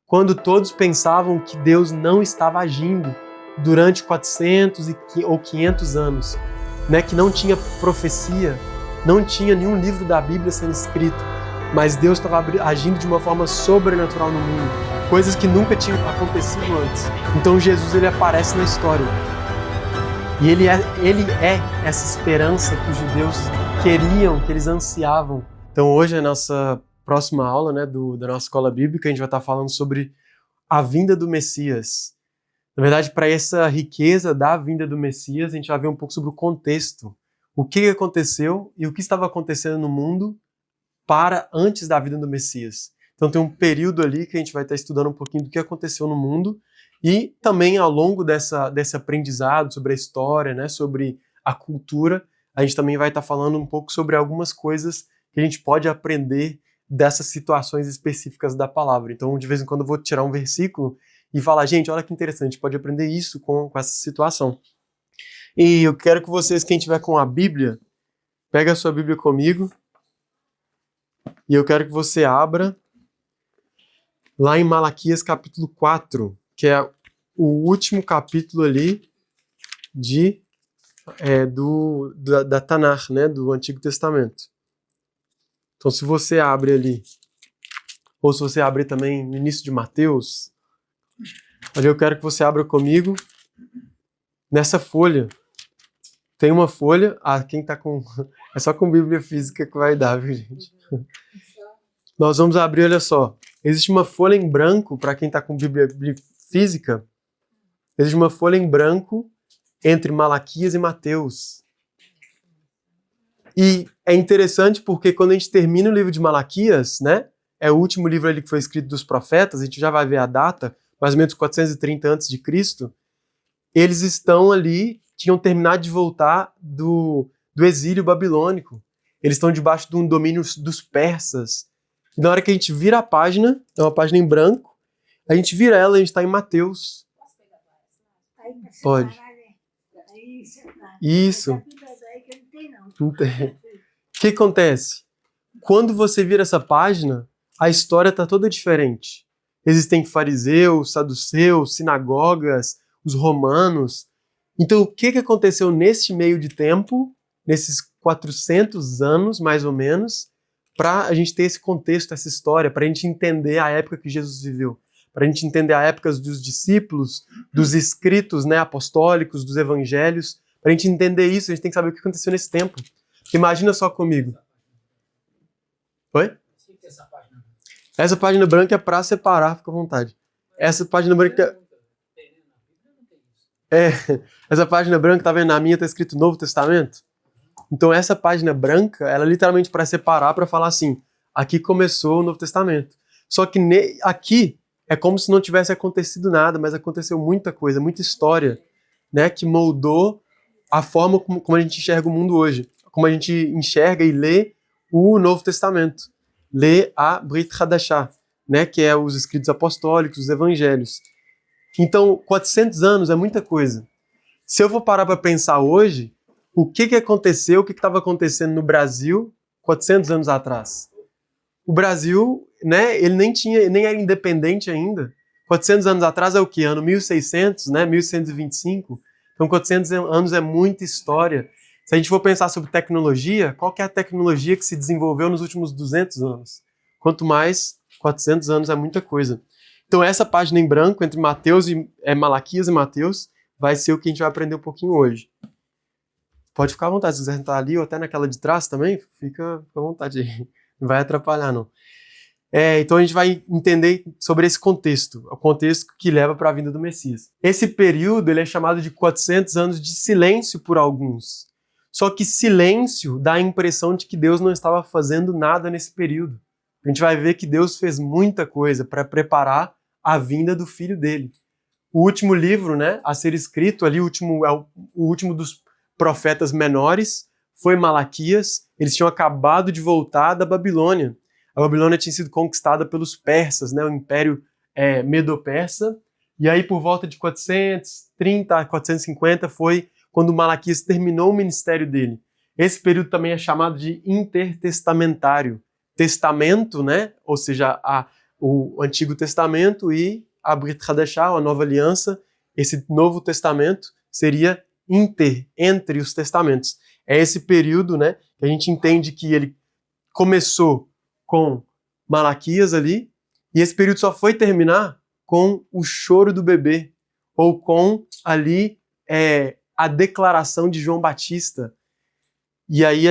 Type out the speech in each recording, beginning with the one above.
quando todos pensavam que Deus não estava agindo durante 400 ou 500 anos, né? Que não tinha profecia, não tinha nenhum livro da Bíblia sendo escrito, mas Deus estava agindo de uma forma sobrenatural no mundo, coisas que nunca tinham acontecido antes. Então Jesus, ele aparece na história. E ele é essa esperança que os judeus queriam, que eles ansiavam. Então hoje é a nossa próxima aula, né, da nossa escola bíblica, a gente vai estar falando sobre a vinda do Messias. Na verdade, para essa riqueza da vinda do Messias, a gente vai ver um pouco sobre o contexto. O que aconteceu e o que estava acontecendo no mundo para antes da vinda do Messias. Então tem um período ali que a gente vai estar estudando um pouquinho do que aconteceu no mundo e também ao longo desse aprendizado sobre a história, né, sobre a cultura, a gente também vai estar falando um pouco sobre algumas coisas que a gente pode aprender dessas situações específicas da palavra. Então, de vez em quando eu vou tirar um versículo e falar, gente, olha que interessante, a gente pode aprender isso com essa situação. E eu quero que vocês, quem tiver com a Bíblia, pegue a sua Bíblia comigo e eu quero que você abra lá em Malaquias capítulo 4, que é o último capítulo ali da Tanakh, né, do Antigo Testamento. Então, se você abre ali, ou se você abrir também no início de Mateus, ali eu quero que você abra comigo nessa folha. Tem uma folha, quem tá com... É só com Bíblia física que vai dar, viu, gente? Nós vamos abrir, olha só. Existe uma folha em branco, para quem tá com Bíblia física, existe uma folha em branco entre Malaquias e Mateus. E é interessante porque quando a gente termina o livro de Malaquias, né, é o último livro ali que foi escrito dos profetas, a gente já vai ver a data, mais ou menos 430 a.C., eles estão ali, tinham terminado de voltar do exílio babilônico. Eles estão debaixo de um domínio dos persas. E na hora que a gente vira a página, é uma página em branco, a gente vira ela e a gente está em Mateus. Pode. Isso. Não tem. O que acontece? Quando você vira essa página, a história está toda diferente. Existem fariseus, saduceus, sinagogas, os romanos. Então, o que aconteceu nesse meio de tempo, nesses 400 anos, mais ou menos, para a gente ter esse contexto, essa história, para a gente entender a época que Jesus viveu, para a gente entender a época dos discípulos, dos escritos, né, apostólicos, dos evangelhos. Para a gente entender isso, a gente tem que saber o que aconteceu nesse tempo. Imagina só comigo. Oi? Essa página branca é para separar, fica à vontade. Essa página branca... essa página branca, tá vendo? Na minha tá escrito Novo Testamento. Então essa página branca, ela é literalmente para separar, para falar assim, aqui começou o Novo Testamento. Só que aqui é como se não tivesse acontecido nada, mas aconteceu muita coisa, muita história, né, que moldou a forma como a gente enxerga o mundo hoje, como a gente enxerga e lê o Novo Testamento, lê a Brit Hadashah, né, que é os escritos apostólicos, os evangelhos. Então, 400 anos é muita coisa. Se eu for parar para pensar hoje, o que aconteceu, o que estava acontecendo no Brasil 400 anos atrás? O Brasil, né, ele nem era independente ainda. 400 anos atrás é o quê? Ano 1600, né, 1125. Então, 400 anos é muita história. Se a gente for pensar sobre tecnologia, qual que é a tecnologia que se desenvolveu nos últimos 200 anos? Quanto mais, 400 anos é muita coisa. Então, essa página em branco, entre Malaquias e Mateus, vai ser o que a gente vai aprender um pouquinho hoje. Pode ficar à vontade, se quiser sentar ali ou até naquela de trás também, fica à vontade aí. Não vai atrapalhar, não. Então a gente vai entender sobre esse contexto, o contexto que leva para a vinda do Messias. Esse período ele é chamado de 400 anos de silêncio por alguns. Só que silêncio dá a impressão de que Deus não estava fazendo nada nesse período. A gente vai ver que Deus fez muita coisa para preparar a vinda do Filho dele. O último livro, né, a ser escrito ali, o último dos profetas menores, foi Malaquias. Eles tinham acabado de voltar da Babilônia. A Babilônia tinha sido conquistada pelos persas, né, o Império Medo-Persa. E aí, por volta de 430 a 450, foi quando Malaquias terminou o ministério dele. Esse período também é chamado de intertestamentário. Testamento, né, ou seja, o Antigo Testamento e a Brit Hadashah, a Nova Aliança. Esse Novo Testamento seria entre os testamentos. É esse período, né, que a gente entende que ele começou com Malaquias ali, e esse período só foi terminar com o choro do bebê, ou com ali a declaração de João Batista. E aí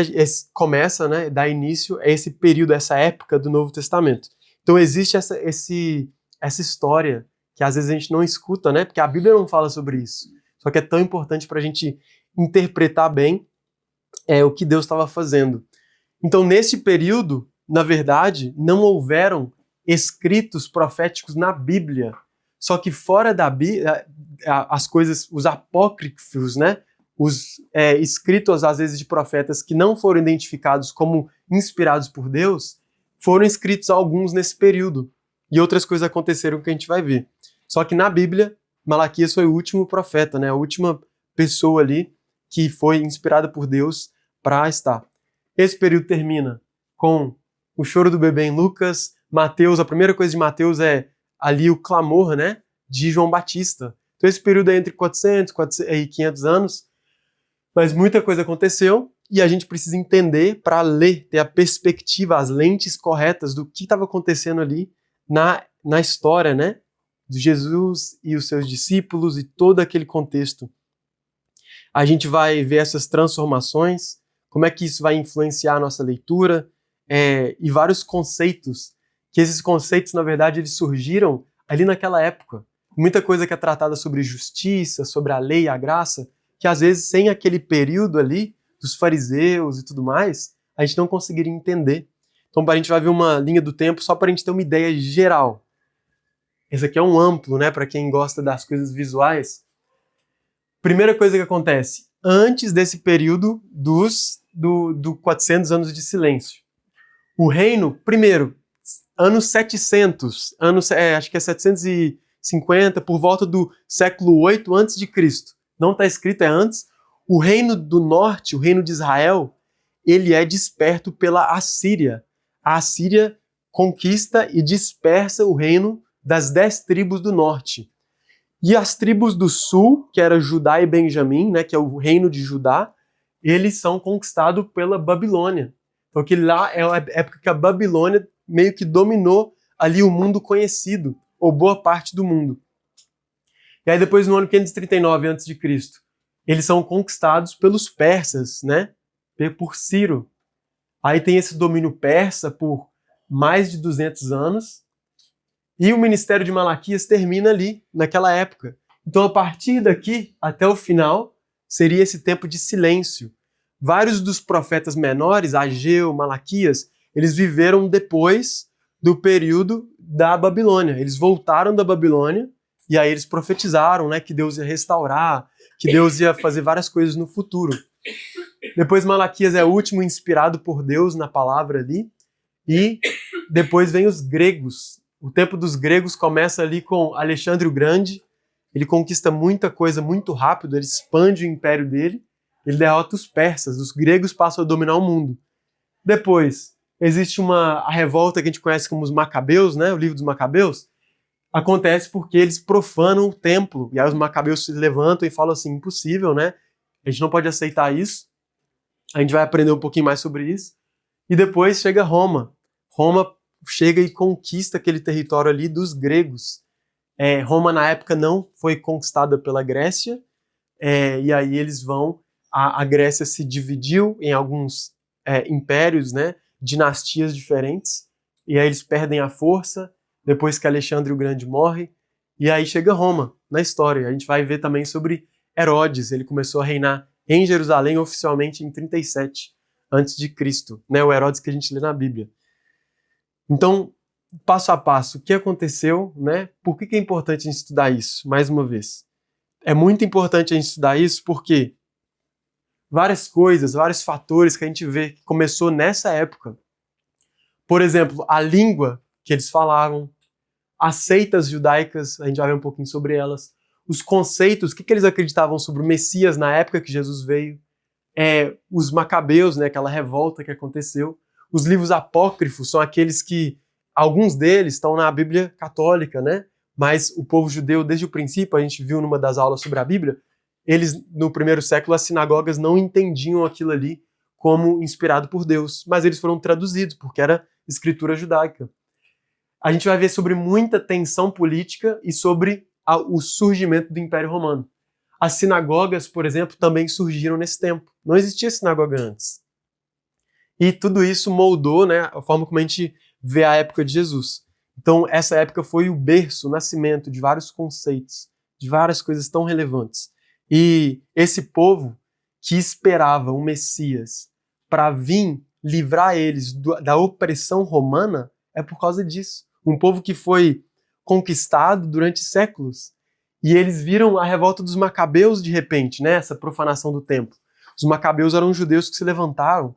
começa, né, dá início a esse período, essa época do Novo Testamento. Então existe essa história que às vezes a gente não escuta, né, porque a Bíblia não fala sobre isso. Só que é tão importante para a gente interpretar bem o que Deus estava fazendo. Então, nesse período, na verdade, não houveram escritos proféticos na Bíblia. Só que fora da Bíblia, as coisas, os apócrifos, né? Os escritos, às vezes, de profetas que não foram identificados como inspirados por Deus, foram escritos alguns nesse período. E outras coisas aconteceram que a gente vai ver. Só que na Bíblia, Malaquias foi o último profeta, né? A última pessoa ali que foi inspirada por Deus para estar. Esse período termina com o choro do bebê em Lucas, Mateus. A primeira coisa de Mateus é ali o clamor, né, de João Batista. Então esse período é entre 400 e 500 anos, mas muita coisa aconteceu e a gente precisa entender para ler, ter a perspectiva, as lentes corretas do que estava acontecendo ali na história, né, de Jesus e os seus discípulos e todo aquele contexto. A gente vai ver essas transformações, como é que isso vai influenciar a nossa leitura, e vários conceitos, que esses conceitos, na verdade, eles surgiram ali naquela época. Muita coisa que é tratada sobre justiça, sobre a lei e a graça, que às vezes, sem aquele período ali, dos fariseus e tudo mais, a gente não conseguiria entender. Então, a gente vai ver uma linha do tempo só para a gente ter uma ideia geral. Esse aqui é um amplo, né, para quem gosta das coisas visuais. Primeira coisa que acontece, antes desse período do 400 anos de silêncio. O reino, primeiro, anos 700, acho que é 750, por volta do século 8 a.C. Não está escrito, é antes. O reino do norte, o reino de Israel, ele é desperto pela Assíria. A Assíria conquista e dispersa o reino das 10 tribos do norte. E as tribos do sul, que era Judá e Benjamim, né, que é o reino de Judá, eles são conquistados pela Babilônia. Então, que lá é a época que a Babilônia meio que dominou ali o mundo conhecido, ou boa parte do mundo. E aí depois, no ano 539 a.C., eles são conquistados pelos persas, né, por Ciro. Aí tem esse domínio persa por mais de 200 anos, e o ministério de Malaquias termina ali, naquela época. Então, a partir daqui, até o final, seria esse tempo de silêncio. Vários dos profetas menores, Ageu, Malaquias, eles viveram depois do período da Babilônia. Eles voltaram da Babilônia e aí eles profetizaram, né, que Deus ia restaurar, que Deus ia fazer várias coisas no futuro. Depois Malaquias é o último inspirado por Deus na palavra ali. E depois vem os gregos. O tempo dos gregos começa ali com Alexandre o Grande. Ele conquista muita coisa muito rápido, ele expande o império dele, ele derrota os persas, os gregos passam a dominar o mundo. Depois, existe a revolta que a gente conhece como os Macabeus, né? O livro dos Macabeus. Acontece porque eles profanam o templo, e aí os Macabeus se levantam e falam assim, impossível, né? A gente não pode aceitar isso. A gente vai aprender um pouquinho mais sobre isso. E depois chega Roma. Roma chega e conquista aquele território ali dos gregos. Roma, na época, não foi conquistada pela Grécia, e aí eles vão... A Grécia se dividiu em alguns impérios, né, dinastias diferentes, e aí eles perdem a força, depois que Alexandre o Grande morre, e aí chega Roma, na história. A gente vai ver também sobre Herodes, ele começou a reinar em Jerusalém oficialmente em 37 a.C., né, o Herodes que a gente lê na Bíblia. Então, passo a passo, o que aconteceu, né? Por que é importante a gente estudar isso? Mais uma vez. É muito importante a gente estudar isso porque várias coisas, vários fatores que a gente vê que começou nessa época. Por exemplo, a língua que eles falavam, as seitas judaicas, a gente vai ver um pouquinho sobre elas, os conceitos, o que eles acreditavam sobre o Messias na época que Jesus veio, os Macabeus, né, aquela revolta que aconteceu. Os livros apócrifos são aqueles que alguns deles estão na Bíblia católica, né? Mas o povo judeu, desde o princípio, a gente viu numa das aulas sobre a Bíblia, eles, no primeiro século, as sinagogas não entendiam aquilo ali como inspirado por Deus, mas eles foram traduzidos, porque era escritura judaica. A gente vai ver sobre muita tensão política e sobre o surgimento do Império Romano. As sinagogas, por exemplo, também surgiram nesse tempo. Não existia sinagoga antes. E tudo isso moldou, né, a forma como a gente vê a época de Jesus. Então, essa época foi o berço, o nascimento de vários conceitos, de várias coisas tão relevantes. E esse povo que esperava o Messias para vir livrar eles da opressão romana é por causa disso. Um povo que foi conquistado durante séculos. E eles viram a revolta dos macabeus de repente, né? Essa profanação do templo. Os macabeus eram judeus que se levantaram.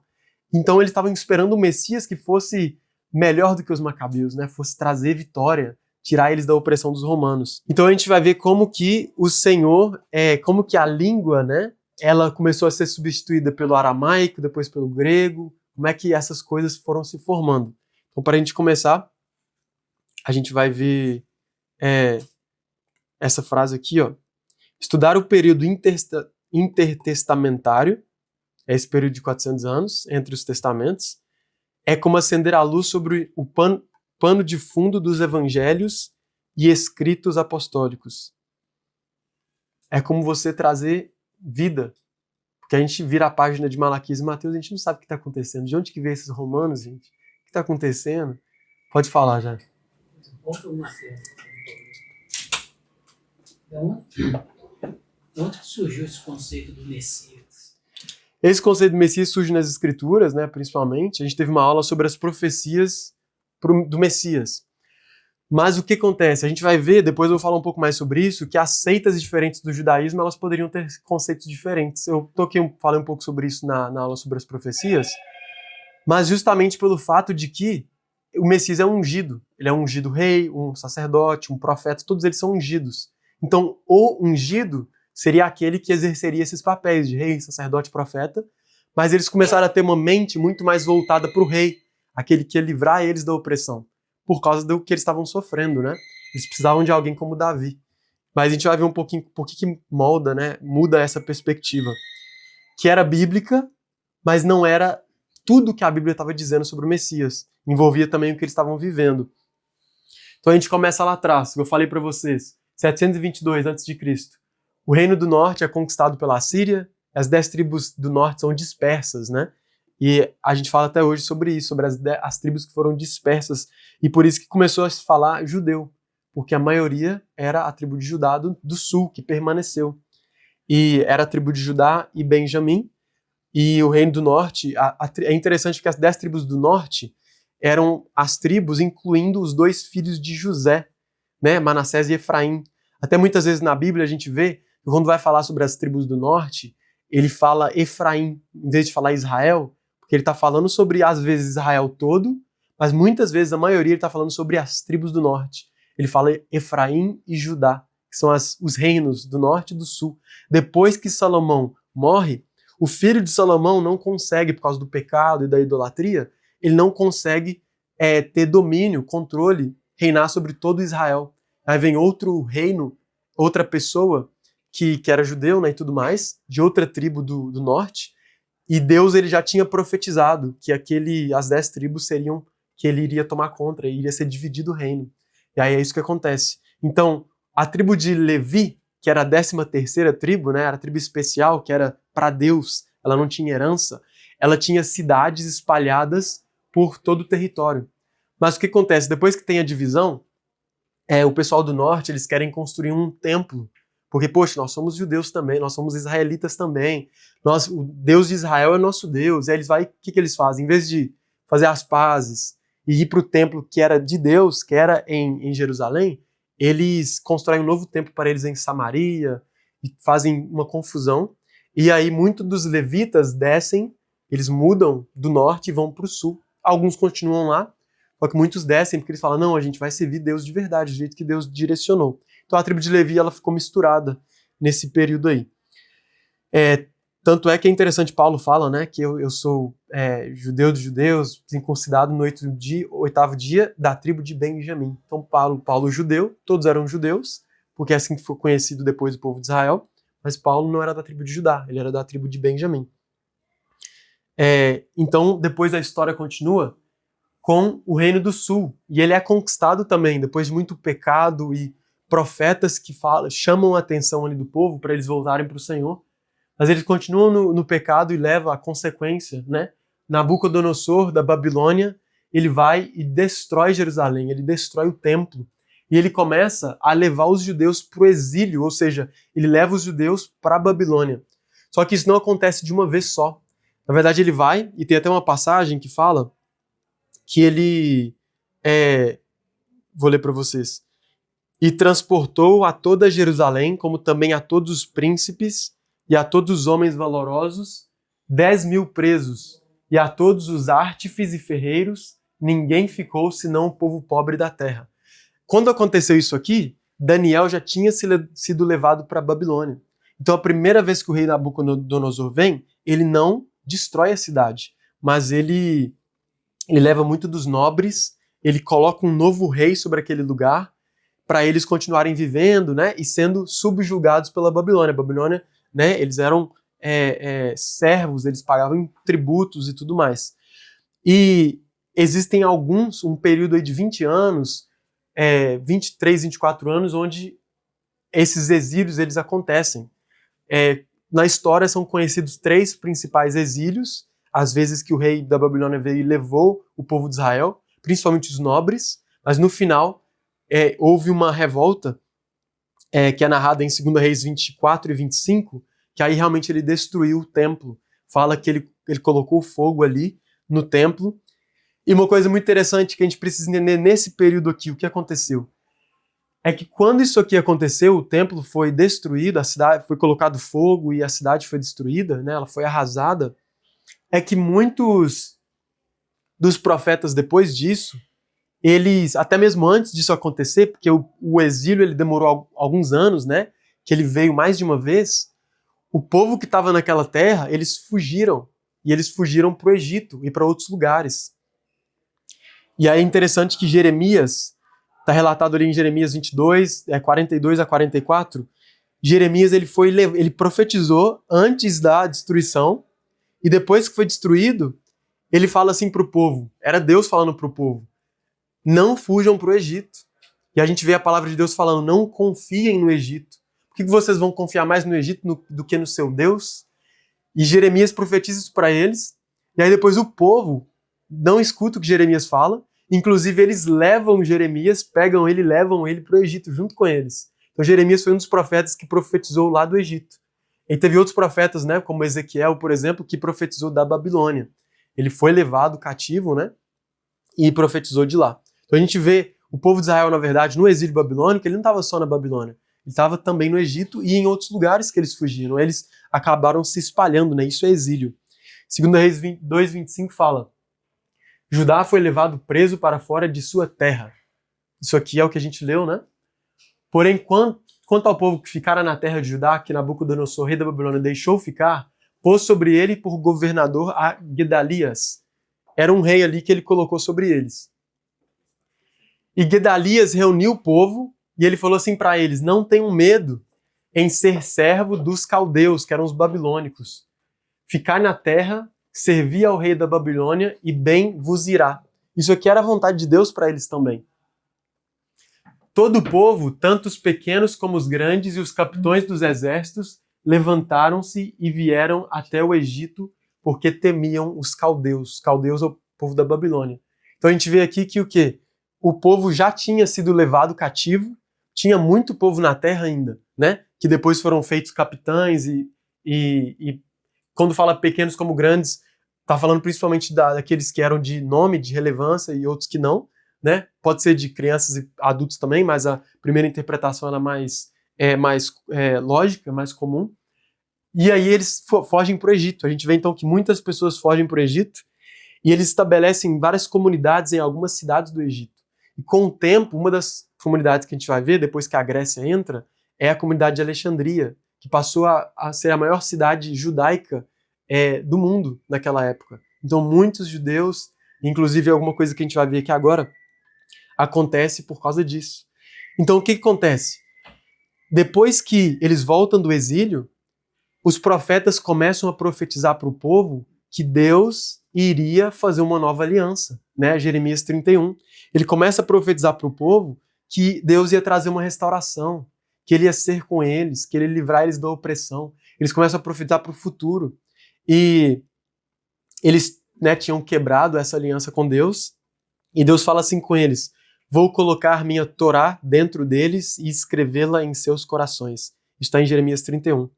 Então eles estavam esperando o Messias que fosse melhor do que os macabeus, né? Fosse trazer vitória, tirar eles da opressão dos romanos. Então a gente vai ver como que o Senhor, como que a língua, né? Ela começou a ser substituída pelo aramaico, depois pelo grego. Como é que essas coisas foram se formando? Então, para a gente começar, a gente vai ver essa frase aqui, ó. Estudar o período intertestamentário, esse período de 400 anos, entre os testamentos, é como acender a luz sobre o pano de fundo dos evangelhos e escritos apostólicos. É como você trazer vida. Porque a gente vira a página de Malaquias e Mateus, a gente não sabe o que está acontecendo. De onde que veio esses romanos, gente? O que está acontecendo? Pode falar, já. De onde surgiu esse conceito do Messias? Esse conceito do Messias surge nas Escrituras, né, principalmente. A gente teve uma aula sobre as profecias do Messias. Mas o que acontece? A gente vai ver, depois eu vou falar um pouco mais sobre isso, que as seitas diferentes do judaísmo, elas poderiam ter conceitos diferentes. Eu falei um pouco sobre isso na aula sobre as profecias, mas justamente pelo fato de que o Messias é ungido. Ele é um ungido rei, um sacerdote, um profeta, todos eles são ungidos. Então, o ungido seria aquele que exerceria esses papéis de rei, sacerdote, profeta, mas eles começaram a ter uma mente muito mais voltada para o rei, aquele que ia livrar eles da opressão, por causa do que eles estavam sofrendo, né? Eles precisavam de alguém como Davi. Mas a gente vai ver um pouquinho por que molda, né? Muda essa perspectiva, que era bíblica, mas não era tudo que a Bíblia estava dizendo sobre o Messias. Envolvia também o que eles estavam vivendo. Então a gente começa lá atrás, eu falei para vocês, 722 a.C. O reino do norte é conquistado pela Assíria, as 10 tribos do norte são dispersas, né? E a gente fala até hoje sobre isso, sobre as tribos que foram dispersas, e por isso que começou a se falar judeu, porque a maioria era a tribo de Judá do sul, que permaneceu. E era a tribo de Judá e Benjamim, e o reino do norte, é interessante porque as 10 tribos do norte eram as tribos incluindo os 2 filhos de José, né? Manassés e Efraim. Até muitas vezes na Bíblia a gente vê que quando vai falar sobre as tribos do norte, ele fala Efraim, em vez de falar Israel, porque ele está falando sobre, às vezes, Israel todo, mas muitas vezes, a maioria, ele está falando sobre as tribos do norte. Ele fala Efraim e Judá, que são os reinos do norte e do sul. Depois que Salomão morre, o filho de Salomão não consegue, por causa do pecado e da idolatria, ele não consegue ter domínio, controle, reinar sobre todo Israel. Aí vem outro reino, outra pessoa que era judeu, né, e tudo mais, de outra tribo do norte, e Deus ele já tinha profetizado que as 10 tribos seriam que ele iria tomar conta, e iria ser dividido o reino. E aí é isso que acontece. Então, a tribo de Levi, que era a 13ª tribo, né, era a tribo especial, que era para Deus, ela não tinha herança, ela tinha cidades espalhadas por todo o território. Mas o que acontece? Depois que tem a divisão, o pessoal do norte, eles querem construir um templo, porque, poxa, nós somos judeus também, nós somos israelitas também, o Deus de Israel é nosso Deus. E aí o que eles fazem? Em vez de fazer as pazes e ir para o templo que era de Deus, que era em Jerusalém, eles constroem um novo templo para eles em Samaria, e fazem uma confusão, e aí muitos dos levitas descem, eles mudam do norte e vão para o sul. Alguns continuam lá, só que muitos descem porque eles falam, não, a gente vai servir Deus de verdade, do jeito que Deus direcionou. Então a tribo de Levi ela ficou misturada nesse período aí. Tanto é que é interessante, Paulo fala, né, que eu sou judeu dos judeus, circuncidado no 8º dia da tribo de Benjamim. Então Paulo judeu, todos eram judeus, porque é assim que foi conhecido depois o povo de Israel, mas Paulo não era da tribo de Judá, ele era da tribo de Benjamim. Então depois a história continua com o Reino do Sul, e ele é conquistado também, depois de muito pecado e profetas que chamam a atenção ali do povo para eles voltarem para o Senhor, mas eles continuam no pecado e levam a consequência, né? Nabucodonosor, da Babilônia, ele vai e destrói Jerusalém, ele destrói o templo, e ele começa a levar os judeus para o exílio, ou seja, ele leva os judeus para a Babilônia. Só que isso não acontece de uma vez só. Na verdade, ele vai, e tem até uma passagem que fala que ele, vou ler para vocês, e transportou a toda Jerusalém, como também a todos os príncipes e a todos os homens valorosos, 10.000 presos, e a todos os artífices e ferreiros, ninguém ficou senão o povo pobre da terra. Quando aconteceu isso aqui, Daniel já tinha sido levado para a Babilônia. Então a primeira vez que o rei Nabucodonosor vem, ele não destrói a cidade, mas ele leva muito dos nobres, ele coloca um novo rei sobre aquele lugar, para eles continuarem vivendo, né, e sendo subjugados pela Babilônia. A Babilônia, né, eles eram servos, eles pagavam tributos e tudo mais. E existem um período aí de 20 anos, 23, 24 anos, onde esses exílios eles acontecem. Na história são conhecidos 3 principais exílios, às vezes que o rei da Babilônia veio e levou o povo de Israel, principalmente os nobres, mas no final houve uma revolta que é narrada em 2 Reis 24 e 25, que aí realmente ele destruiu o templo. Fala que ele colocou fogo ali no templo. E uma coisa muito interessante que a gente precisa entender nesse período aqui, o que aconteceu, é que quando isso aqui aconteceu, o templo foi destruído, a cidade foi colocado fogo e a cidade foi destruída, né, ela foi arrasada, é que muitos dos profetas depois disso, eles, até mesmo antes disso acontecer, porque o exílio ele demorou alguns anos, né, que ele veio mais de uma vez, o povo que estava naquela terra, eles fugiram, e eles fugiram para o Egito e para outros lugares. E aí é interessante que Jeremias, está relatado ali em Jeremias 22, 42 a 44, Jeremias ele profetizou antes da destruição, e depois que foi destruído, ele fala assim para o povo, era Deus falando para o povo, não fujam para o Egito. E a gente vê a palavra de Deus falando, não confiem no Egito. Por que vocês vão confiar mais no Egito do que no seu Deus? E Jeremias profetiza isso para eles, e aí depois o povo não escuta o que Jeremias fala, inclusive eles levam Jeremias, pegam ele e levam ele para o Egito junto com eles. Então Jeremias foi um dos profetas que profetizou lá do Egito. E teve outros profetas, né, como Ezequiel, por exemplo, que profetizou da Babilônia. Ele foi levado cativo, né, e profetizou de lá. Então a gente vê o povo de Israel, na verdade, no exílio babilônico, ele não estava só na Babilônia. Ele estava também no Egito e em outros lugares que eles fugiram. Eles acabaram se espalhando, né? Isso é exílio. 2 Reis 2:25 fala, Judá foi levado preso para fora de sua terra. Isso aqui é o que a gente leu, né? Porém, quanto ao povo que ficara na terra de Judá, que Nabucodonosor, rei da Babilônia, deixou ficar, pôs sobre ele por governador a Gedalias. Era um rei ali que ele colocou sobre eles. E Gedalias reuniu o povo e ele falou assim para eles, não tenham medo em ser servo dos caldeus, que eram os babilônicos. Ficar na terra, servir ao rei da Babilônia e bem vos irá. Isso aqui era a vontade de Deus para eles também. Todo o povo, tanto os pequenos como os grandes e os capitões dos exércitos, levantaram-se e vieram até o Egito porque temiam os caldeus. Os caldeus é o povo da Babilônia. Então a gente vê aqui que o quê? O povo já tinha sido levado cativo, tinha muito povo na terra ainda, né? Que depois foram feitos capitães e quando fala pequenos como grandes, está falando principalmente daqueles que eram de nome, de relevância e outros que não, né? Pode ser de crianças e adultos também, mas a primeira interpretação era mais lógica, mais comum. E aí eles fogem para o Egito. A gente vê então que muitas pessoas fogem para o Egito e eles estabelecem várias comunidades em algumas cidades do Egito. E com o tempo, uma das comunidades que a gente vai ver, depois que a Grécia entra, é a comunidade de Alexandria, que passou a ser a maior cidade judaica do mundo naquela época. Então muitos judeus, inclusive alguma coisa que a gente vai ver aqui agora, acontece por causa disso. Então o que acontece? Depois que eles voltam do exílio, os profetas começam a profetizar para o povo que Deus iria fazer uma nova aliança, né? Jeremias 31. Ele começa a profetizar para o povo que Deus ia trazer uma restauração, que ele ia ser com eles, que ele ia livrar eles da opressão. Eles começam a profetizar para o futuro. E eles, né, tinham quebrado essa aliança com Deus, e Deus fala assim com eles: vou colocar minha Torá dentro deles e escrevê-la em seus corações. Isso está em Jeremias 31.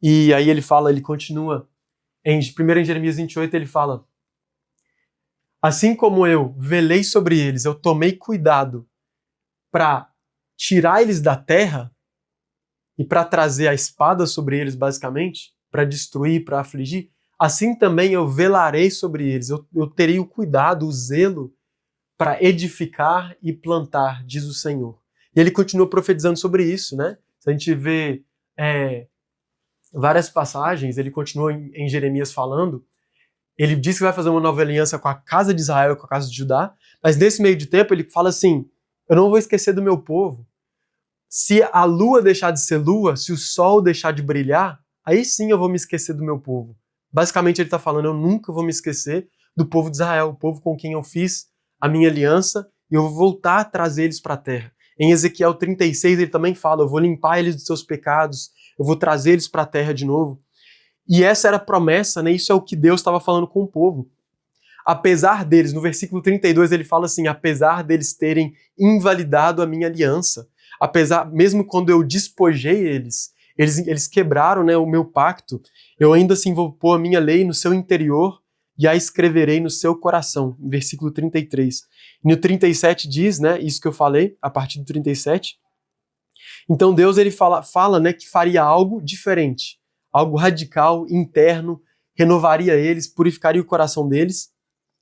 E aí ele continua, em Jeremias 28 ele fala: assim como eu velei sobre eles, eu tomei cuidado para tirar eles da terra e para trazer a espada sobre eles, basicamente, para destruir, para afligir, assim também eu velarei sobre eles, eu terei o cuidado, o zelo para edificar e plantar, diz o Senhor. E ele continua profetizando sobre isso, né? Se a gente vê várias passagens, ele continua em Jeremias falando, ele diz que vai fazer uma nova aliança com a casa de Israel e com a casa de Judá, mas nesse meio de tempo ele fala assim: eu não vou esquecer do meu povo. Se a lua deixar de ser lua, se o sol deixar de brilhar, aí sim eu vou me esquecer do meu povo. Basicamente ele está falando: eu nunca vou me esquecer do povo de Israel, o povo com quem eu fiz a minha aliança, e eu vou voltar a trazer eles para a terra. Em Ezequiel 36 ele também fala: eu vou limpar eles dos seus pecados, eu vou trazer eles para a terra de novo. E essa era a promessa, né? Isso é o que Deus estava falando com o povo. Apesar deles, no versículo 32 ele fala assim: apesar deles terem invalidado a minha aliança, mesmo quando eu despojei eles quebraram, né, o meu pacto, eu ainda assim vou pôr a minha lei no seu interior e a escreverei no seu coração. Versículo 33. E no 37 diz, né, isso que eu falei, a partir do 37. Então Deus ele fala, né, que faria algo diferente, algo radical, interno, renovaria eles, purificaria o coração deles.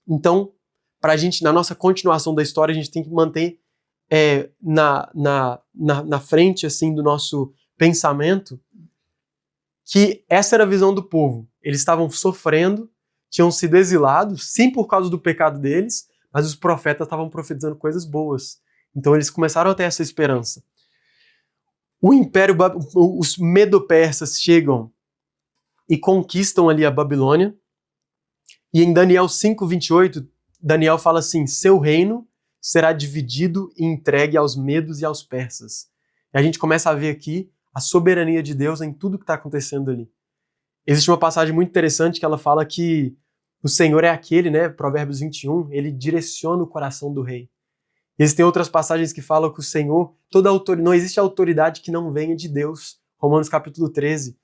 Então, para a gente, na nossa continuação da história, a gente tem que manter na frente assim do nosso pensamento que essa era a visão do povo. Eles estavam sofrendo, tinham sido exilados, sim, por causa do pecado deles, mas os profetas estavam profetizando coisas boas. Então eles começaram a ter essa esperança. Os medo-persas chegam e conquistam ali a Babilônia. E em Daniel 5:28, Daniel fala assim: seu reino será dividido e entregue aos medos e aos persas. E a gente começa a ver aqui a soberania de Deus em tudo que está acontecendo ali. Existe uma passagem muito interessante que ela fala que o Senhor é aquele, né, Provérbios 21, ele direciona o coração do rei. Existem outras passagens que falam que o Senhor, não existe autoridade que não venha de Deus. Romanos capítulo 13.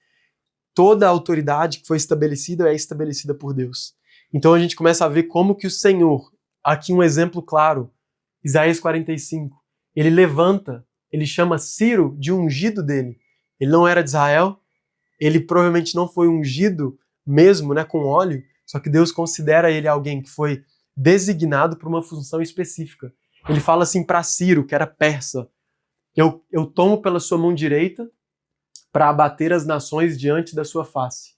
Toda a autoridade que foi estabelecida é estabelecida por Deus. Então a gente começa a ver como que o Senhor, aqui um exemplo claro, Isaías 45, ele levanta, ele chama Ciro de ungido dele. Ele não era de Israel, ele provavelmente não foi ungido mesmo, né, com óleo, só que Deus considera ele alguém que foi designado para uma função específica. Ele fala assim para Ciro, que era persa: eu tomo pela sua mão direita para abater as nações diante da sua face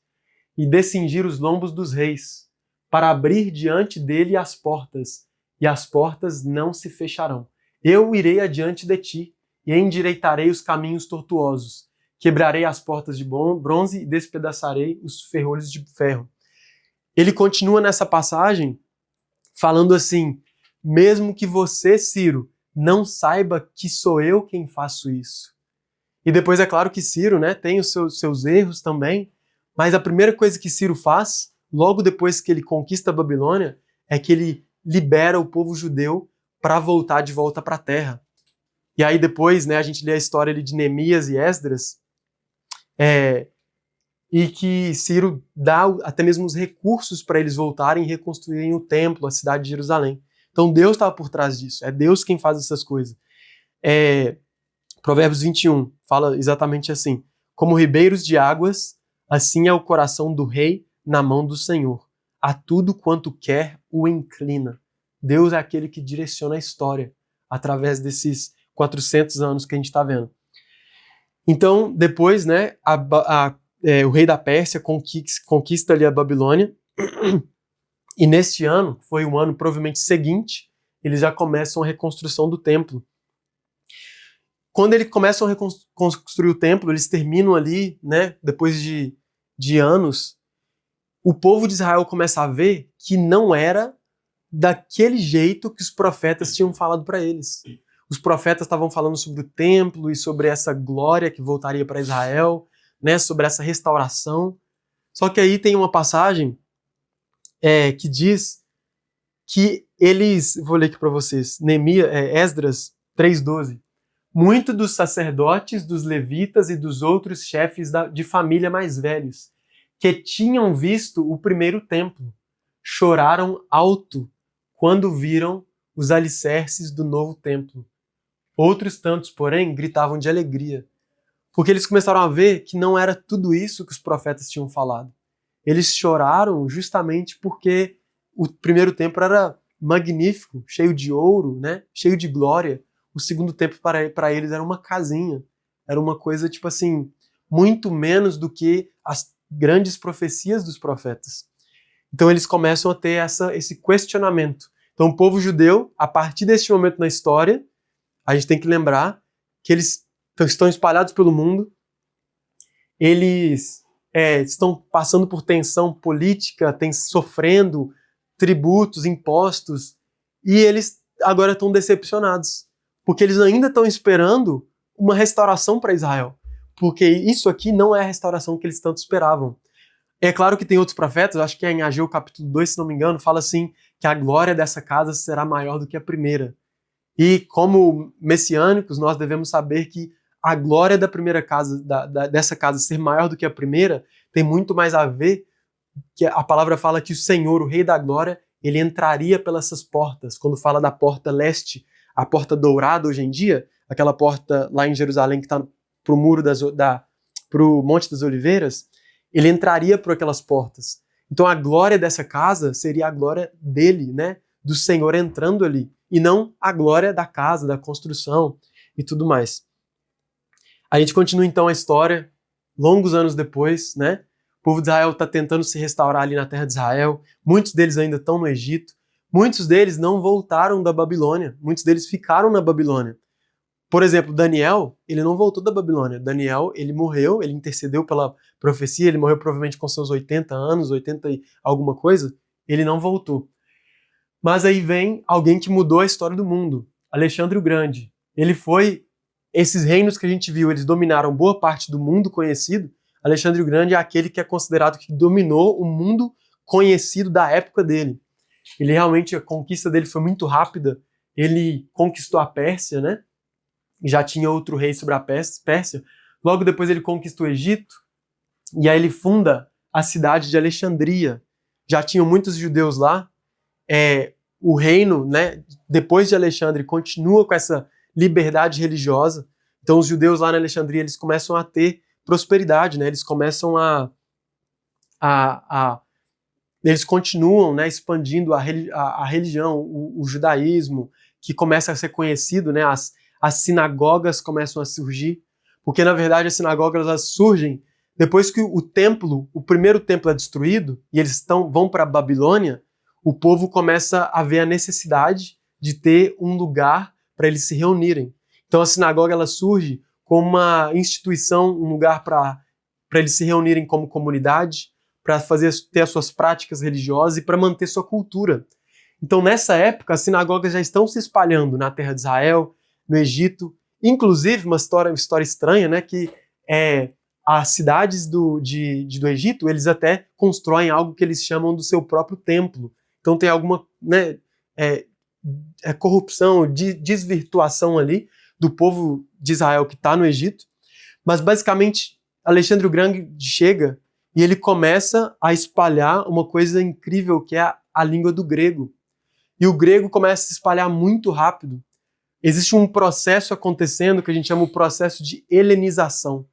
e descingir os lombos dos reis, para abrir diante dele as portas, e as portas não se fecharão. Eu irei adiante de ti e endireitarei os caminhos tortuosos. Quebrarei as portas de bronze e despedaçarei os ferrolhos de ferro. Ele continua nessa passagem falando assim: mesmo que você, Ciro, não saiba que sou eu quem faço isso. E depois é claro que Ciro, né, tem os seus erros também, mas a primeira coisa que Ciro faz, logo depois que ele conquista a Babilônia, é que ele libera o povo judeu para voltar de volta para a terra. E aí depois, né, a gente lê a história ali de Neemias e Esdras, e que Ciro dá até mesmo os recursos para eles voltarem e reconstruírem o templo, a cidade de Jerusalém. Então Deus estava por trás disso, é Deus quem faz essas coisas. Provérbios 21 fala exatamente assim: como ribeiros de águas, assim é o coração do rei na mão do Senhor. A tudo quanto quer o inclina. Deus é aquele que direciona a história através desses 400 anos que a gente está vendo. Então, depois, né, o rei da Pérsia conquista ali a Babilônia, E neste ano, foi um ano provavelmente seguinte, eles já começam a reconstrução do templo. Quando eles começam a reconstruir o templo, eles terminam ali, né, depois de anos, o povo de Israel começa a ver que não era daquele jeito que os profetas tinham falado para eles. Os profetas estavam falando sobre o templo e sobre essa glória que voltaria para Israel, né, sobre essa restauração. Só que aí tem uma passagem que diz que eles, vou ler aqui para vocês, Esdras 3:12. Muitos dos sacerdotes, dos levitas e dos outros chefes de família mais velhos, que tinham visto o primeiro templo, choraram alto quando viram os alicerces do novo templo. Outros tantos, porém, gritavam de alegria, porque eles começaram a ver que não era tudo isso que os profetas tinham falado. Eles choraram justamente porque o primeiro templo era magnífico, cheio de ouro, né? Cheio de glória. O segundo templo para eles era uma casinha. Era uma coisa, tipo assim, muito menos do que as grandes profecias dos profetas. Então eles começam a ter esse questionamento. Então o povo judeu, a partir deste momento na história, a gente tem que lembrar que eles estão espalhados pelo mundo, eles estão passando por tensão política, sofrendo tributos, impostos, e eles agora estão decepcionados, porque eles ainda estão esperando uma restauração para Israel, porque isso aqui não é a restauração que eles tanto esperavam. É claro que tem outros profetas, acho que é em Ageu capítulo 2, se não me engano, fala assim, que a glória dessa casa será maior do que a primeira. E como messiânicos, nós devemos saber que a glória da primeira casa, dessa casa ser maior do que a primeira, tem muito mais a ver, que a palavra fala que o Senhor, o Rei da Glória, ele entraria pelas essas portas. Quando fala da porta leste, a porta dourada hoje em dia, aquela porta lá em Jerusalém que está pro Monte das Oliveiras, ele entraria por aquelas portas. Então a glória dessa casa seria a glória dele, né? Do Senhor entrando ali, e não a glória da casa, da construção e tudo mais. A gente continua então a história, longos anos depois, né? O povo de Israel está tentando se restaurar ali na terra de Israel, muitos deles ainda estão no Egito, muitos deles não voltaram da Babilônia, muitos deles ficaram na Babilônia. Por exemplo, Daniel, ele não voltou da Babilônia. Daniel, ele morreu, ele intercedeu pela profecia, ele morreu provavelmente com seus 80 anos, 80 e alguma coisa, ele não voltou. Mas aí vem alguém que mudou a história do mundo, Alexandre o Grande. Esses reinos que a gente viu, eles dominaram boa parte do mundo conhecido. Alexandre o Grande é aquele que é considerado que dominou o mundo conhecido da época dele. Ele realmente, a conquista dele foi muito rápida. Ele conquistou a Pérsia, né? Já tinha outro rei sobre a Pérsia. Logo depois ele conquista o Egito. E aí ele funda a cidade de Alexandria. Já tinham muitos judeus lá. O reino, né, depois de Alexandre, continua com essa liberdade religiosa. Então os judeus lá na Alexandria, eles começam a ter prosperidade, né? Eles começam eles continuam, né, expandindo a religião, o judaísmo, que começa a ser conhecido, né? As sinagogas começam a surgir, porque na verdade as sinagogas elas surgem depois que o primeiro templo é destruído e eles vão para a Babilônia. O povo começa a ver a necessidade de ter um lugar para eles se reunirem. Então a sinagoga ela surge como uma instituição, um lugar para eles se reunirem como comunidade, para ter as suas práticas religiosas e para manter sua cultura. Então nessa época as sinagogas já estão se espalhando na terra de Israel, no Egito. Inclusive uma história estranha, né, que as cidades do Egito, eles até constroem algo que eles chamam do seu próprio templo. Então tem alguma, né, corrupção, desvirtuação ali do povo de Israel que está no Egito. Mas basicamente Alexandre o Grande chega e ele começa a espalhar uma coisa incrível que é a língua do grego. E o grego começa a se espalhar muito rápido. Existe um processo acontecendo que a gente chama o processo de helenização.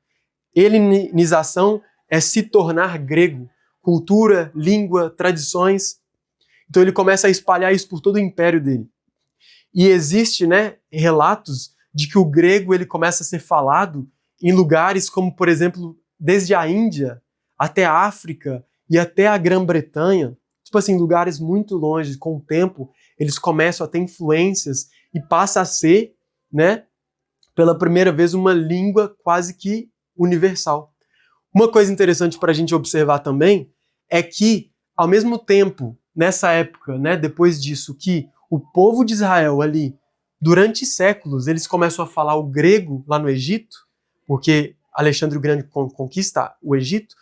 Helenização é se tornar grego. Cultura, língua, tradições. Então ele começa a espalhar isso por todo o império dele. E existe, né, relatos de que o grego ele começa a ser falado em lugares como, por exemplo, desde a Índia até a África e até a Grã-Bretanha, tipo assim, lugares muito longe, com o tempo, eles começam a ter influências e passa a ser, né, pela primeira vez, uma língua quase que universal. Uma coisa interessante para a gente observar também é que, ao mesmo tempo, nessa época, né, depois disso, que o povo de Israel ali, durante séculos, eles começam a falar o grego lá no Egito, porque Alexandre o Grande conquista o Egito,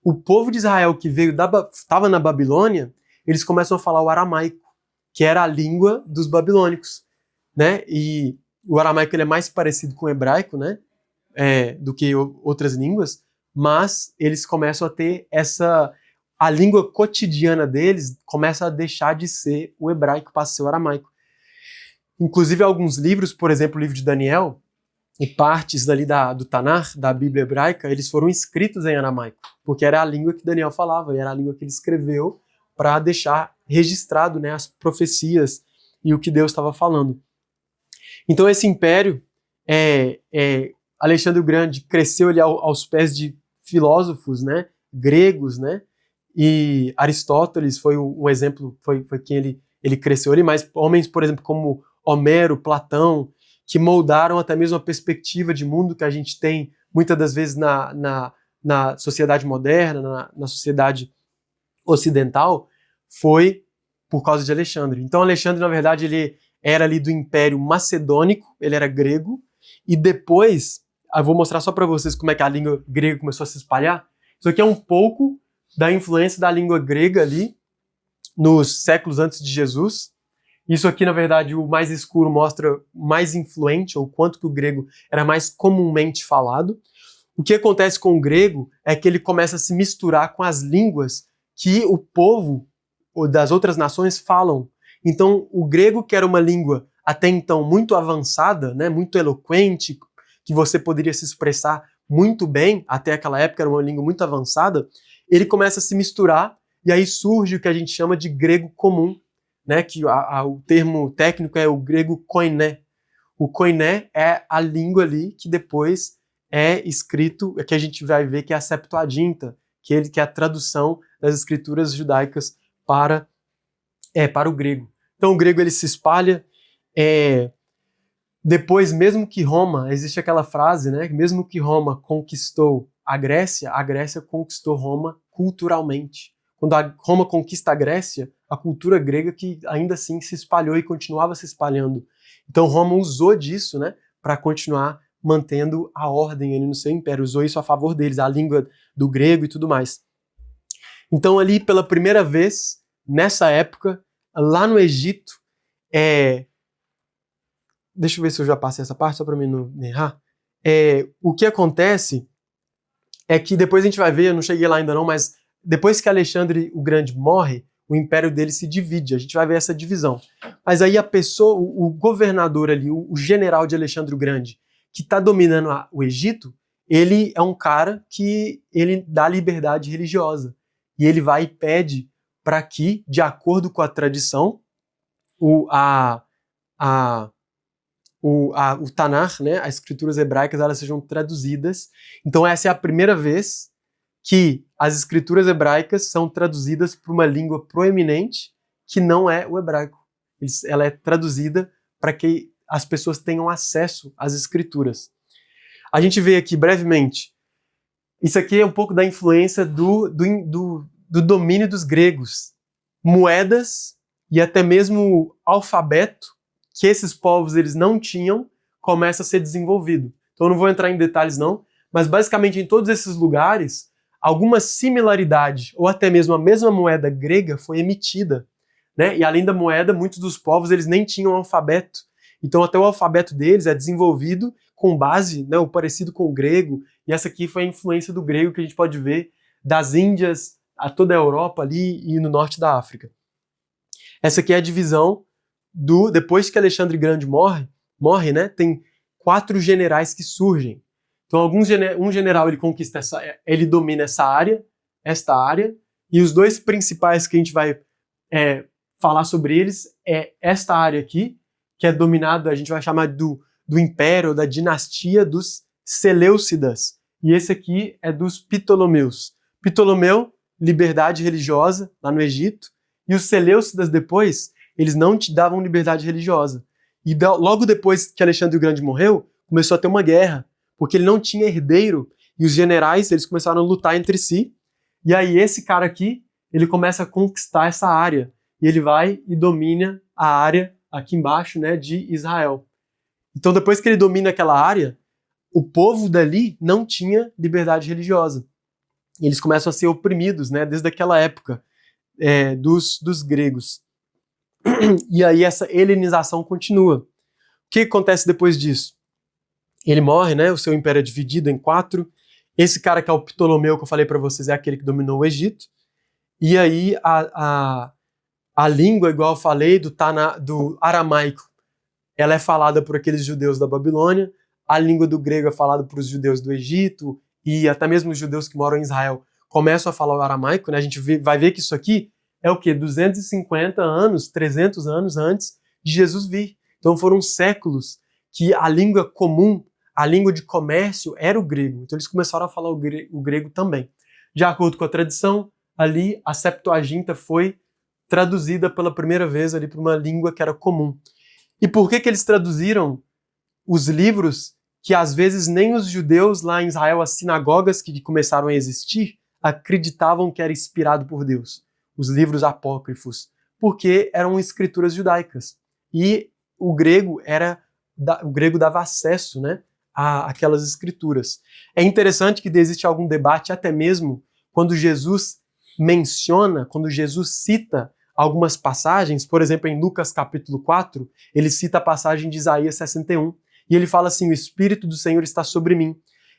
o povo de Israel que veio estava na Babilônia, eles começam a falar o aramaico, que era a língua dos babilônicos, né? E o aramaico ele é mais parecido com o hebraico, né? Do que outras línguas, mas eles começam a ter a língua cotidiana deles começa a deixar de ser o hebraico, passa a ser o aramaico. Inclusive alguns livros, por exemplo, o livro de Daniel, e partes dali do Tanar, da Bíblia hebraica, eles foram escritos em aramaico, porque era a língua que Daniel falava, e era a língua que ele escreveu para deixar registrado, né, as profecias e o que Deus estava falando. Então esse império, Alexandre o Grande cresceu ali aos pés de filósofos, né, gregos, né, e Aristóteles foi um exemplo, foi quem ele cresceu ali, mas homens, por exemplo, como Homero, Platão, que moldaram até mesmo a perspectiva de mundo que a gente tem muitas das vezes na sociedade moderna, na sociedade ocidental, foi por causa de Alexandre. Então Alexandre, na verdade, ele era ali do Império Macedônico, ele era grego, e depois, eu vou mostrar só para vocês como é que a língua grega começou a se espalhar. Isso aqui é um pouco da influência da língua grega ali, nos séculos antes de Jesus. Isso aqui, na verdade, o mais escuro mostra mais influente, ou quanto que o grego era mais comumente falado. O que acontece com o grego é que ele começa a se misturar com as línguas que o povo das outras nações falam. Então, o grego, que era uma língua até então muito avançada, né, muito eloquente, que você poderia se expressar muito bem, até aquela época era uma língua muito avançada, ele começa a se misturar, e aí surge o que a gente chama de grego comum, né, que o termo técnico é o grego koiné. O koiné é a língua ali que depois é escrito, que a gente vai ver que é a Septuaginta, que é a tradução das escrituras judaicas para o grego. Então o grego ele se espalha. Depois, mesmo que Roma, existe aquela frase, né, mesmo que Roma conquistou a Grécia conquistou Roma culturalmente. Quando Roma conquista a Grécia, a cultura grega que ainda assim se espalhou e continuava se espalhando. Então Roma usou disso, né, para continuar mantendo a ordem ali no seu império, usou isso a favor deles, a língua do grego e tudo mais. Então ali, pela primeira vez, nessa época, lá no Egito, deixa eu ver se eu já passei essa parte, só para mim não errar. O que acontece é que depois a gente vai ver, eu não cheguei lá ainda não, mas depois que Alexandre o Grande morre, o império dele se divide, a gente vai ver essa divisão. Mas aí a pessoa, o governador ali, o general de Alexandre o Grande, que está dominando o Egito, ele é um cara que ele dá liberdade religiosa. E ele vai e pede para que, de acordo com a tradição, o Tanar, né, as escrituras hebraicas, elas sejam traduzidas. Então essa é a primeira vez que as escrituras hebraicas são traduzidas para uma língua proeminente que não é o hebraico. Ela é traduzida para que as pessoas tenham acesso às escrituras. A gente vê aqui brevemente, isso aqui é um pouco da influência do domínio dos gregos. Moedas e até mesmo alfabeto que esses povos eles não tinham, começa a ser desenvolvido. Então eu não vou entrar em detalhes não, mas basicamente em todos esses lugares, alguma similaridade ou até mesmo a mesma moeda grega foi emitida, né? E além da moeda, muitos dos povos eles nem tinham alfabeto. Então até o alfabeto deles é desenvolvido com base, né, o parecido com o grego, e essa aqui foi a influência do grego que a gente pode ver das Índias a toda a Europa ali e no norte da África. Essa aqui é a divisão depois que Alexandre Grande morre, né, tem 4 generais que surgem. Então um general ele conquista ele domina esta área, e os 2 principais que a gente vai falar sobre eles é esta área aqui, que é dominada, a gente vai chamar do império, da dinastia dos Seleucidas, e esse aqui é dos Ptolomeus. Ptolomeu liberdade religiosa lá no Egito, e os seleucidas depois, eles não te davam liberdade religiosa. E logo depois que Alexandre o Grande morreu, começou a ter uma guerra, porque ele não tinha herdeiro, e os generais, eles começaram a lutar entre si, e aí esse cara aqui, ele começa a conquistar essa área, e ele vai e domina a área aqui embaixo, né, de Israel. Então depois que ele domina aquela área, o povo dali não tinha liberdade religiosa. E eles começam a ser oprimidos, né, desde aquela época, dos gregos. E aí essa helenização continua. O que acontece depois disso? Ele morre, né, o seu império é dividido em 4. Esse cara que é o Ptolomeu, que eu falei para vocês, é aquele que dominou o Egito. E aí a língua, igual eu falei, do aramaico, ela é falada por aqueles judeus da Babilônia. A língua do grego é falada por os judeus do Egito, e até mesmo os judeus que moram em Israel começam a falar o aramaico, né? A gente vai ver que isso aqui é o quê? 250 anos, 300 anos antes de Jesus vir. Então foram séculos que a língua comum, a língua de comércio era o grego. Então eles começaram a falar o grego também. De acordo com a tradição, ali a Septuaginta foi traduzida pela primeira vez ali para uma língua que era comum. E por que eles traduziram os livros que às vezes nem os judeus lá em Israel, as sinagogas que começaram a existir, acreditavam que era inspirado por Deus? Os livros apócrifos, porque eram escrituras judaicas. E o grego dava acesso, né, àquelas escrituras. É interessante que existe algum debate até mesmo quando Jesus cita algumas passagens, por exemplo, em Lucas capítulo 4, ele cita a passagem de Isaías 61, e ele fala assim: o Espírito do Senhor está sobre mim.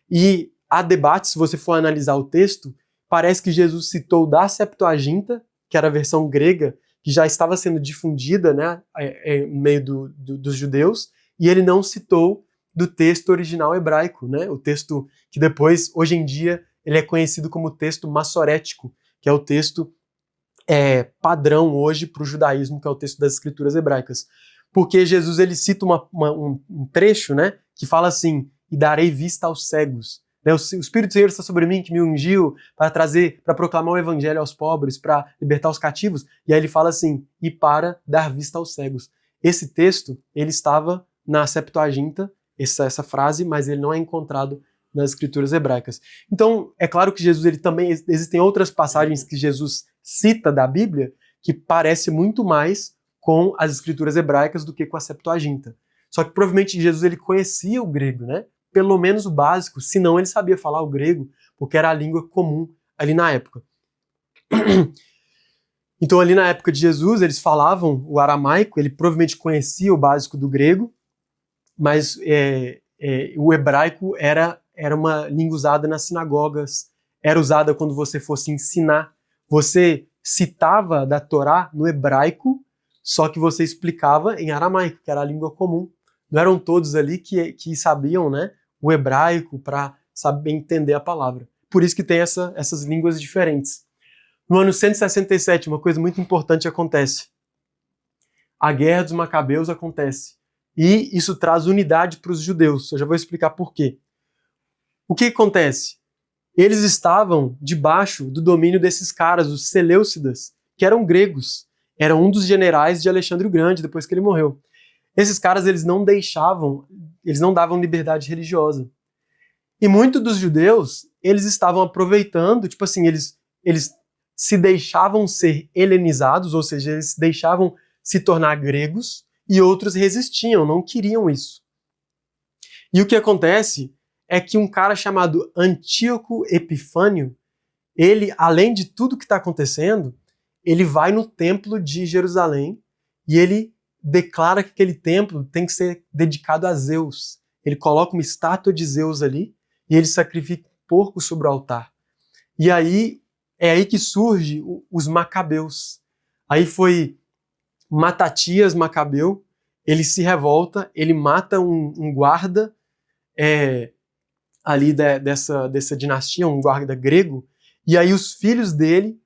E há debate, se você for analisar o texto, parece que Jesus citou da Septuaginta, que era a versão grega, que já estava sendo difundida, né, no meio dos judeus, e ele não citou do texto original hebraico, né, o texto que depois, hoje em dia, ele é conhecido como texto massorético, que é o texto padrão hoje para o judaísmo, que é o texto das escrituras hebraicas. Porque Jesus ele cita um trecho, né, que fala assim: e darei vista aos cegos. Né, o Espírito do Senhor está sobre mim, que me ungiu para proclamar o evangelho aos pobres, para libertar os cativos. E aí ele fala assim: e para dar vista aos cegos. Esse texto, ele estava na Septuaginta, essa frase, mas ele não é encontrado nas escrituras hebraicas. Então, é claro que Jesus, ele também, existem outras passagens que Jesus cita da Bíblia que parece muito mais com as escrituras hebraicas do que com a Septuaginta. Só que provavelmente Jesus ele conhecia o grego, né? Pelo menos o básico, senão ele sabia falar o grego, porque era a língua comum ali na época. Então ali na época de Jesus eles falavam o aramaico, ele provavelmente conhecia o básico do grego, mas o hebraico era uma língua usada nas sinagogas, era usada quando você fosse ensinar. Você citava da Torá no hebraico, só que você explicava em aramaico, que era a língua comum. Não eram todos ali que sabiam, né, o hebraico para saber entender a palavra. Por isso que tem essas línguas diferentes. No ano 167, uma coisa muito importante acontece. A Guerra dos Macabeus acontece. E isso traz unidade para os judeus. Eu já vou explicar por quê. O que acontece? Eles estavam debaixo do domínio desses caras, os Seleucidas, que eram gregos. Era um dos generais de Alexandre o Grande, depois que ele morreu. Esses caras, eles não davam liberdade religiosa. E muitos dos judeus, eles estavam aproveitando, tipo assim, eles se deixavam ser helenizados, ou seja, eles se deixavam se tornar gregos, e outros resistiam, não queriam isso. E o que acontece é que um cara chamado Antíoco Epifânio, ele, além de tudo que está acontecendo, ele vai no templo de Jerusalém e ele declara que aquele templo tem que ser dedicado a Zeus. Ele coloca uma estátua de Zeus ali e ele sacrifica um porco sobre o altar. E aí, é aí que surge os Macabeus. Aí foi Matatias Macabeu, ele se revolta, ele mata um guarda ali dessa dinastia, um guarda grego, e aí os filhos dele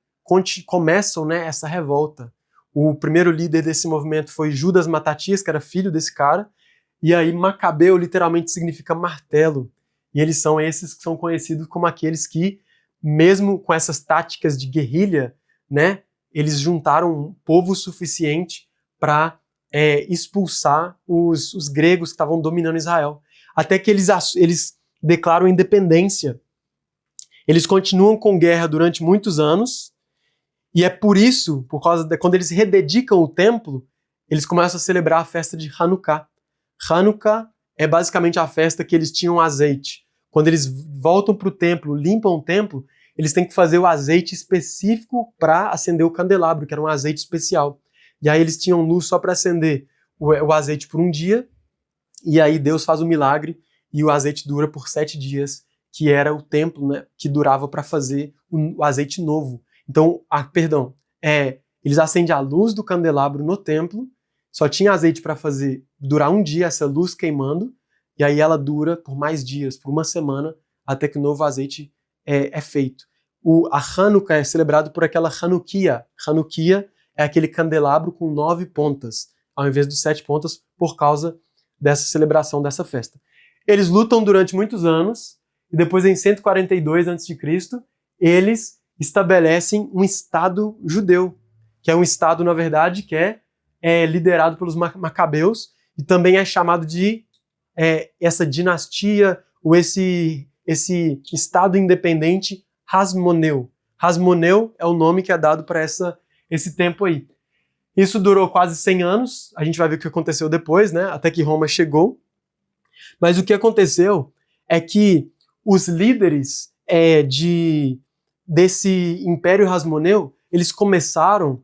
começam, né, essa revolta. O primeiro líder desse movimento foi Judas Matatias, que era filho desse cara, e aí Macabeu literalmente significa martelo, e eles são esses que são conhecidos como aqueles que mesmo com essas táticas de guerrilha, né, eles juntaram um povo suficiente para expulsar os gregos que estavam dominando Israel. Até que eles declaram independência. Eles continuam com guerra durante muitos anos, e é por isso, por causa de quando eles rededicam o templo, eles começam a celebrar a festa de Hanukkah. Hanukkah é basicamente a festa que eles tinham azeite. Quando eles voltam para o templo, limpam o templo, eles têm que fazer o azeite específico para acender o candelabro, que era um azeite especial. E aí eles tinham luz só para acender o azeite por um dia, e aí Deus faz o milagre e o azeite dura por 7 dias, que era o tempo, né, que durava para fazer o azeite novo. Então, eles acendem a luz do candelabro no templo, só tinha azeite para durar um dia essa luz queimando, e aí ela dura por mais dias, por uma semana, até que o novo azeite é feito. A Hanukkah é celebrado por aquela Hanukkah. Hanukkah é aquele candelabro com 9 pontas, ao invés dos 7 pontas, por causa dessa celebração dessa festa. Eles lutam durante muitos anos, e depois em 142 a.C., eles estabelecem um Estado judeu, que é um Estado, na verdade, que é liderado pelos macabeus, e também é chamado de essa dinastia, ou esse Estado independente Hasmoneu. Hasmoneu é o nome que é dado para esse tempo aí. Isso durou quase 100 anos, a gente vai ver o que aconteceu depois, né? Até que Roma chegou. Mas o que aconteceu é que os líderes desse Império Hasmoneu, eles começaram,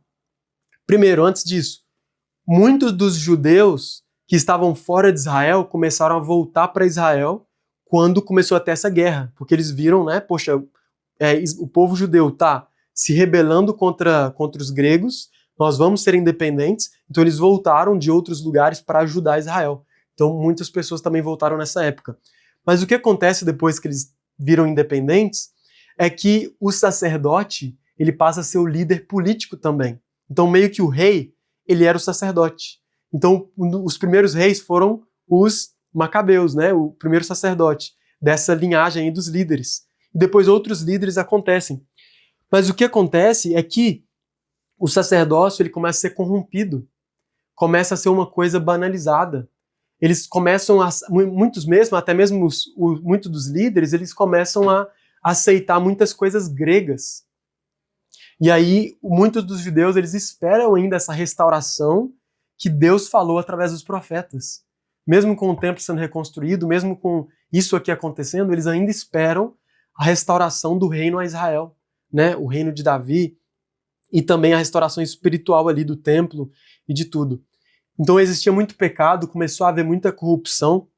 primeiro, antes disso, muitos dos judeus que estavam fora de Israel começaram a voltar para Israel quando começou a ter essa guerra, porque eles viram, né, poxa, o povo judeu está se rebelando contra os gregos, nós vamos ser independentes, então eles voltaram de outros lugares para ajudar Israel. Então muitas pessoas também voltaram nessa época. Mas o que acontece depois que eles viram independentes é que o sacerdote, ele passa a ser o líder político também. Então meio que o rei, ele era o sacerdote. Então os primeiros reis foram os macabeus, né, o primeiro sacerdote dessa linhagem aí dos líderes. E depois outros líderes acontecem. Mas o que acontece é que o sacerdócio ele começa a ser corrompido, começa a ser uma coisa banalizada. Eles começam muitos mesmo, até mesmo muitos dos líderes, eles começam a aceitar muitas coisas gregas. E aí, muitos dos judeus, eles esperam ainda essa restauração que Deus falou através dos profetas. Mesmo com o templo sendo reconstruído, mesmo com isso aqui acontecendo, eles ainda esperam a restauração do reino a Israel, né? O reino de Davi, e também a restauração espiritual ali do templo e de tudo. Então existia muito pecado, começou a haver muita corrupção,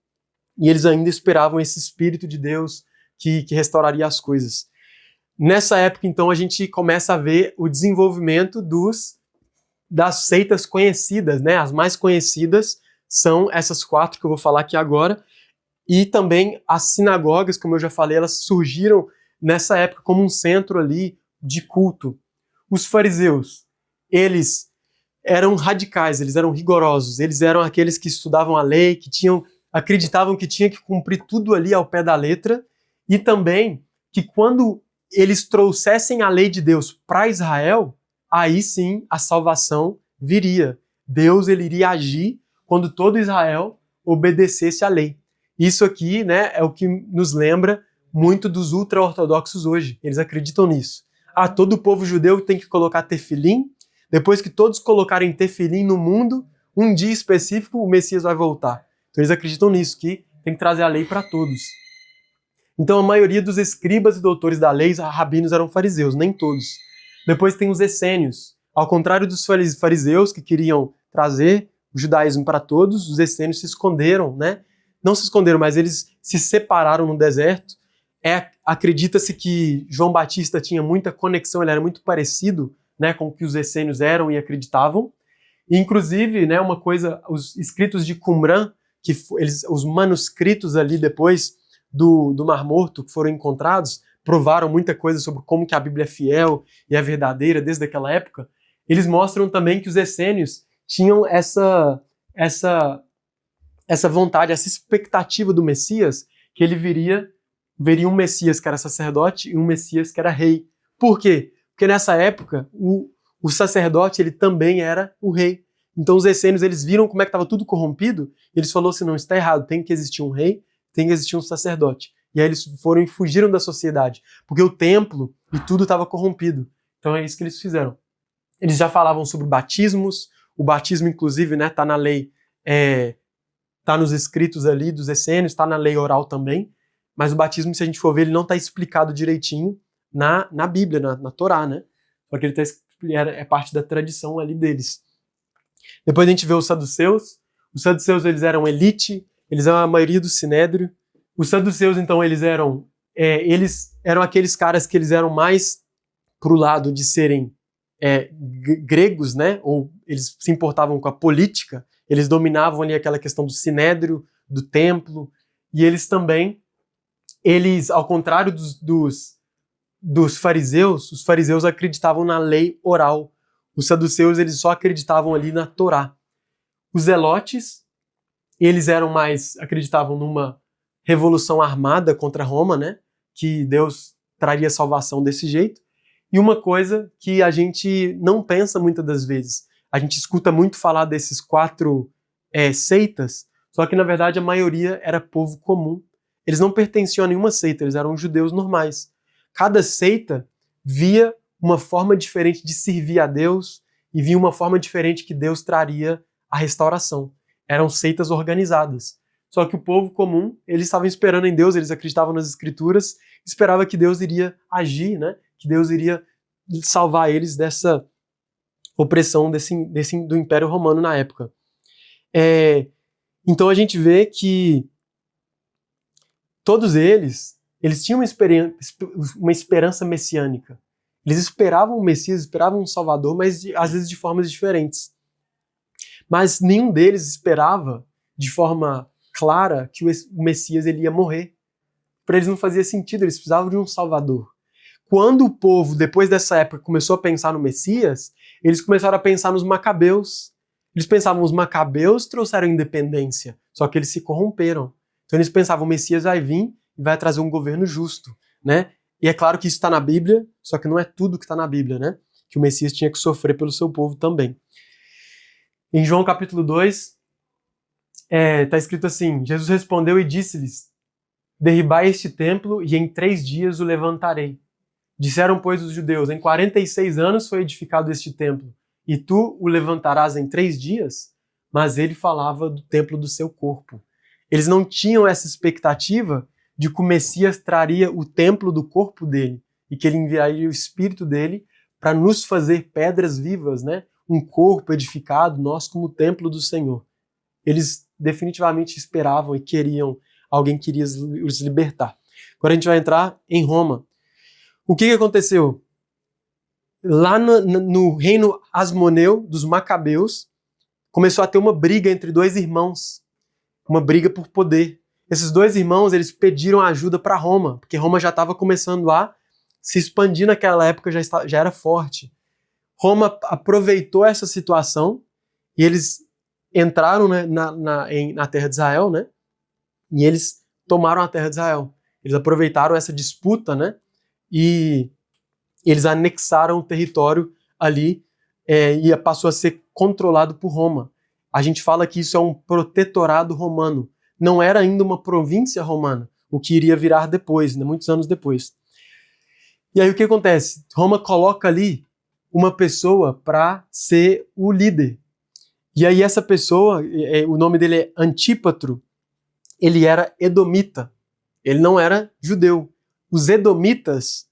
e eles ainda esperavam esse Espírito de Deus que restauraria as coisas. Nessa época, então, a gente começa a ver o desenvolvimento das seitas conhecidas, né? As mais conhecidas são essas 4 que eu vou falar aqui agora, e também as sinagogas, como eu já falei, elas surgiram nessa época como um centro ali de culto. Os fariseus, eles eram radicais, eles eram rigorosos, eles eram aqueles que estudavam a lei, que acreditavam que tinha que cumprir tudo ali ao pé da letra, e também que quando eles trouxessem a lei de Deus para Israel, aí sim a salvação viria. Deus ele iria agir quando todo Israel obedecesse à lei. Isso aqui, né, é o que nos lembra muito dos ultra-ortodoxos hoje. Eles acreditam nisso. Todo o povo judeu tem que colocar tefilim. Depois que todos colocarem tefilim no mundo, um dia específico o Messias vai voltar. Então eles acreditam nisso, que tem que trazer a lei para todos. Então a maioria dos escribas e doutores da lei, rabinos, eram fariseus, nem todos. Depois tem os essênios. Ao contrário dos fariseus que queriam trazer o judaísmo para todos, os essênios se esconderam, né? Não se esconderam, mas eles se separaram no deserto. Acredita-se que João Batista tinha muita conexão, ele era muito parecido, né, com o que os essênios eram e acreditavam. E, inclusive, né, uma coisa, os escritos de Qumran, os manuscritos ali depois do Mar Morto que foram encontrados, provaram muita coisa sobre como que a Bíblia é fiel e é verdadeira desde aquela época. Eles mostram também que os essênios tinham essa vontade, essa expectativa do Messias, que ele viria veria um Messias que era sacerdote e um Messias que era rei. Por quê? Porque nessa época, o sacerdote ele também era o rei. Então os essênios eles viram como é que estava tudo corrompido, e eles falaram assim, não, está errado, tem que existir um rei, tem que existir um sacerdote. E aí eles foram e fugiram da sociedade, porque o templo e tudo estava corrompido. Então é isso que eles fizeram. Eles já falavam sobre batismos, o batismo inclusive, né, tá na lei, tá nos escritos ali dos essênios, está na lei oral também, mas o batismo, se a gente for ver, ele não está explicado direitinho na Bíblia, na Torá, né? Porque ele é parte da tradição ali deles. Depois a gente vê os saduceus. Os saduceus, eles eram elite, eles eram a maioria do sinédrio. Os saduceus, então, eles eram aqueles caras que eles eram mais pro lado de serem gregos, né? Ou eles se importavam com a política, eles dominavam ali aquela questão do sinédrio, do templo, e eles também, ao contrário dos fariseus, os fariseus acreditavam na lei oral. Os saduceus, eles só acreditavam ali na Torá. Os zelotes, eles acreditavam numa revolução armada contra Roma, né? Que Deus traria salvação desse jeito. E uma coisa que a gente não pensa muitas das vezes, a gente escuta muito falar desses 4 seitas, só que na verdade a maioria era povo comum. Eles não pertenciam a nenhuma seita, eles eram judeus normais. Cada seita via uma forma diferente de servir a Deus e via uma forma diferente que Deus traria a restauração. Eram seitas organizadas. Só que o povo comum, eles estavam esperando em Deus, eles acreditavam nas Escrituras, esperava que Deus iria agir, né? Que Deus iria salvar eles dessa opressão do Império Romano na época. Então a gente vê que todos eles tinham uma esperança messiânica. Eles esperavam o Messias, esperavam um Salvador, mas às vezes de formas diferentes. Mas nenhum deles esperava de forma clara que o Messias ele ia morrer. Para eles não fazia sentido, eles precisavam de um Salvador. Quando o povo, depois dessa época, começou a pensar no Messias, eles começaram a pensar nos macabeus. Eles pensavam, os macabeus trouxeram independência, só que eles se corromperam. Então eles pensavam, o Messias vai vir e vai trazer um governo justo, né? E é claro que isso está na Bíblia, só que não é tudo que está na Bíblia, né? Que o Messias tinha que sofrer pelo seu povo também. Em João capítulo 2, está escrito assim, Jesus respondeu e disse-lhes, derribai este templo e em 3 dias o levantarei. Disseram, pois, os judeus, em 46 anos foi edificado este templo, e tu o levantarás em 3 dias? Mas ele falava do templo do seu corpo. Eles não tinham essa expectativa de que o Messias traria o templo do corpo dele, e que ele enviaria o Espírito dele para nos fazer pedras vivas, né? Um corpo edificado, nós como templo do Senhor. Eles definitivamente esperavam e queriam, alguém queria os libertar. Agora a gente vai entrar em Roma. O que aconteceu? Lá no reino asmoneu dos macabeus, começou a ter uma briga entre 2 irmãos, uma briga por poder. Esses 2 irmãos, eles pediram ajuda para Roma, porque Roma já estava começando a se expandir naquela época, já era forte. Roma aproveitou essa situação e eles entraram, né, na terra de Israel, né, e eles tomaram a terra de Israel. Eles aproveitaram essa disputa, né, e eles anexaram o território ali e passou a ser controlado por Roma. A gente fala que isso é um protetorado romano. Não era ainda uma província romana, o que iria virar depois, né, muitos anos depois. E aí o que acontece? Roma coloca ali uma pessoa para ser o líder. E aí essa pessoa, o nome dele é Antípatro, ele era edomita, ele não era judeu. Os edomitas,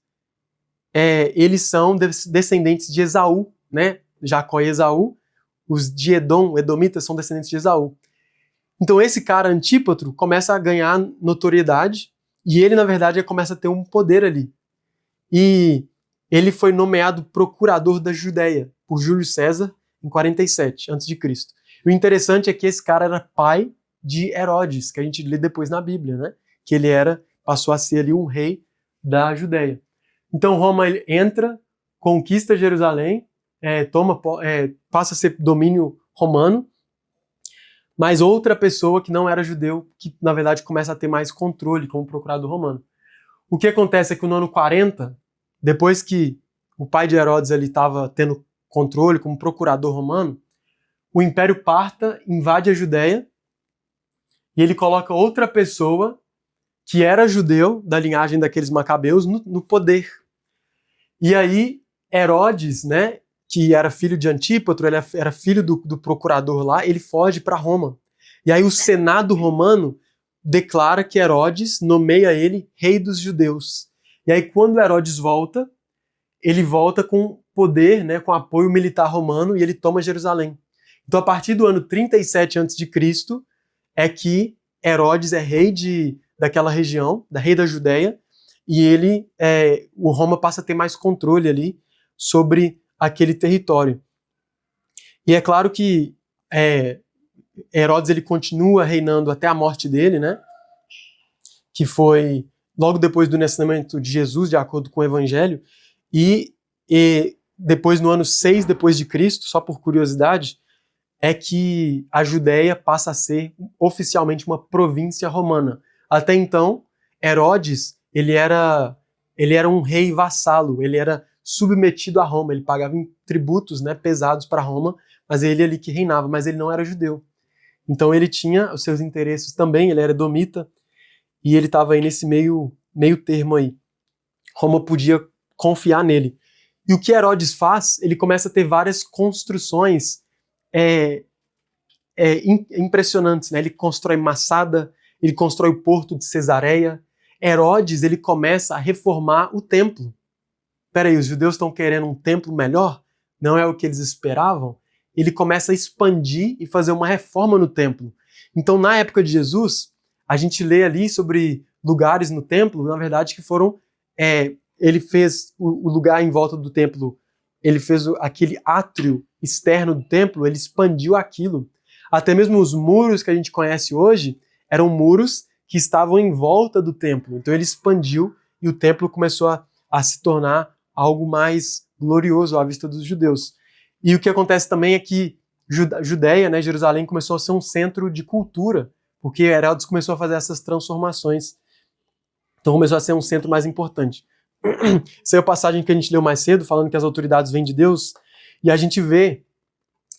eles são descendentes de Esaú, né? Jacó e Esaú. Os de Edom, edomitas, são descendentes de Esaú. Então esse cara, Antípatro, começa a ganhar notoriedade e ele, na verdade, começa a ter um poder ali. E ele foi nomeado procurador da Judéia por Júlio César em 47 a.C. O interessante é que esse cara era pai de Herodes, que a gente lê depois na Bíblia, né? Que ele passou a ser ali um rei da Judéia. Então Roma entra, conquista Jerusalém, passa a ser domínio romano, mas outra pessoa que não era judeu, que na verdade começa a ter mais controle como procurador romano. o que acontece é que no ano 40, depois que o pai de Herodes ali estava tendo controle como procurador romano, o Império Parta invade a Judéia e ele coloca outra pessoa que era judeu, da linhagem daqueles macabeus, no poder. E aí Herodes, né, que era filho de Antípatro, ele era filho do procurador lá, ele foge para Roma. E aí o Senado romano declara que Herodes nomeia ele rei dos judeus. E aí quando Herodes volta, ele volta com poder, né, com apoio militar romano, e ele toma Jerusalém. Então a partir do ano 37 a.C. é que Herodes é rei daquela região, rei da Judéia, e o Roma passa a ter mais controle ali sobre aquele território. E é claro que Herodes ele continua reinando até a morte dele, né? Que foi logo depois do nascimento de Jesus, de acordo com o Evangelho, e depois no ano 6 depois de Cristo, só por curiosidade, é que a Judéia passa a ser oficialmente uma província romana. Até então, Herodes, ele era um rei vassalo, ele era submetido a Roma, ele pagava tributos, né, pesados para Roma, mas ele ali que reinava, mas ele não era judeu. Então ele tinha os seus interesses também, ele era edomita, e ele estava aí nesse meio termo aí. Roma podia confiar nele. E o que Herodes faz? Ele começa a ter várias construções impressionantes, né? Ele constrói Massada, ele constrói o porto de Cesareia. Herodes, ele começa a reformar o templo. Peraí, os judeus estão querendo um templo melhor? Não é o que eles esperavam? Ele começa a expandir e fazer uma reforma no templo. Então, na época de Jesus, a gente lê ali sobre lugares no templo, na verdade, que foram... ele fez o lugar em volta do templo, ele fez aquele átrio externo do templo, ele expandiu aquilo. Até mesmo os muros que a gente conhece hoje eram muros que estavam em volta do templo. Então ele expandiu e o templo começou a se tornar algo mais glorioso à vista dos judeus. E o que acontece também é que Judéia, né, Jerusalém, começou a ser um centro de cultura, porque Herodes começou a fazer essas transformações. Então começou a ser um centro mais importante. Essa é a passagem que a gente leu mais cedo, falando que as autoridades vêm de Deus, e a gente vê,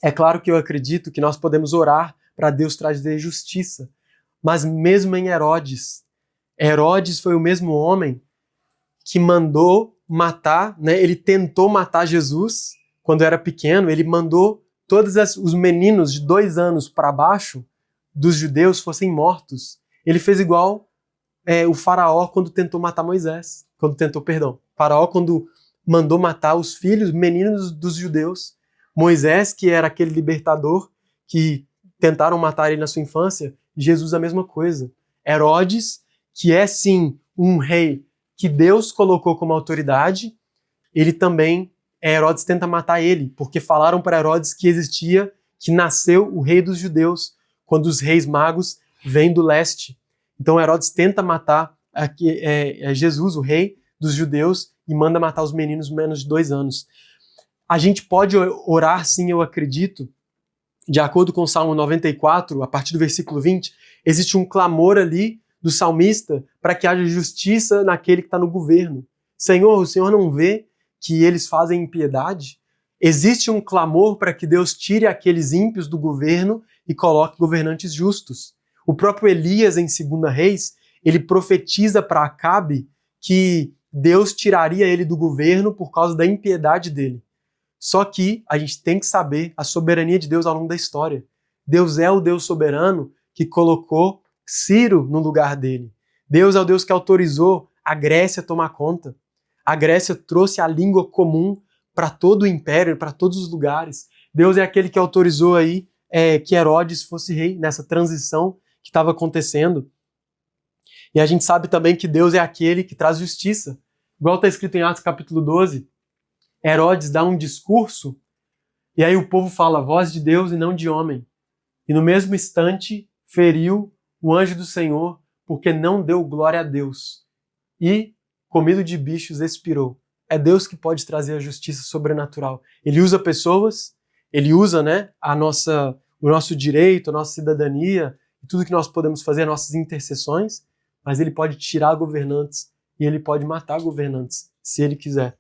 é claro que eu acredito que nós podemos orar para Deus trazer justiça, mas mesmo em Herodes foi o mesmo homem que mandou matar, né? Ele tentou matar Jesus quando era pequeno, ele mandou todos os meninos de 2 anos para baixo dos judeus fossem mortos. Ele fez igual o faraó quando tentou matar Moisés, faraó quando mandou matar os filhos, meninos dos judeus. Moisés, que era aquele libertador que tentaram matar ele na sua infância, Jesus a mesma coisa. Herodes, que é sim um rei que Deus colocou como autoridade, ele também, Herodes tenta matar ele, porque falaram para Herodes que nasceu o rei dos judeus, quando os reis magos vêm do leste. Então Herodes tenta matar Jesus, o rei dos judeus, e manda matar os meninos menos de 2 anos. A gente pode orar, sim, eu acredito, de acordo com o Salmo 94, a partir do versículo 20, existe um clamor ali do salmista para que haja justiça naquele que está no governo. Senhor, o Senhor não vê que eles fazem impiedade? Existe um clamor para que Deus tire aqueles ímpios do governo e coloque governantes justos. O próprio Elias, em 2 Reis, ele profetiza para Acabe que Deus tiraria ele do governo por causa da impiedade dele. Só que a gente tem que saber a soberania de Deus ao longo da história. Deus é o Deus soberano que colocou Ciro no lugar dele. Deus é o Deus que autorizou a Grécia a tomar conta. A Grécia trouxe a língua comum para todo o império, para todos os lugares. Deus é aquele que autorizou aí que Herodes fosse rei nessa transição que estava acontecendo. E a gente sabe também que Deus é aquele que traz justiça. Igual está escrito em Atos capítulo 12, Herodes dá um discurso e aí o povo fala, voz de Deus e não de homem. E no mesmo instante feriu o anjo do Senhor porque não deu glória a Deus. E, comido de bichos, expirou. É Deus que pode trazer a justiça sobrenatural. Ele usa pessoas, ele usa, né, o nosso direito, a nossa cidadania, tudo que nós podemos fazer, nossas intercessões, mas ele pode tirar governantes e ele pode matar governantes, se ele quiser.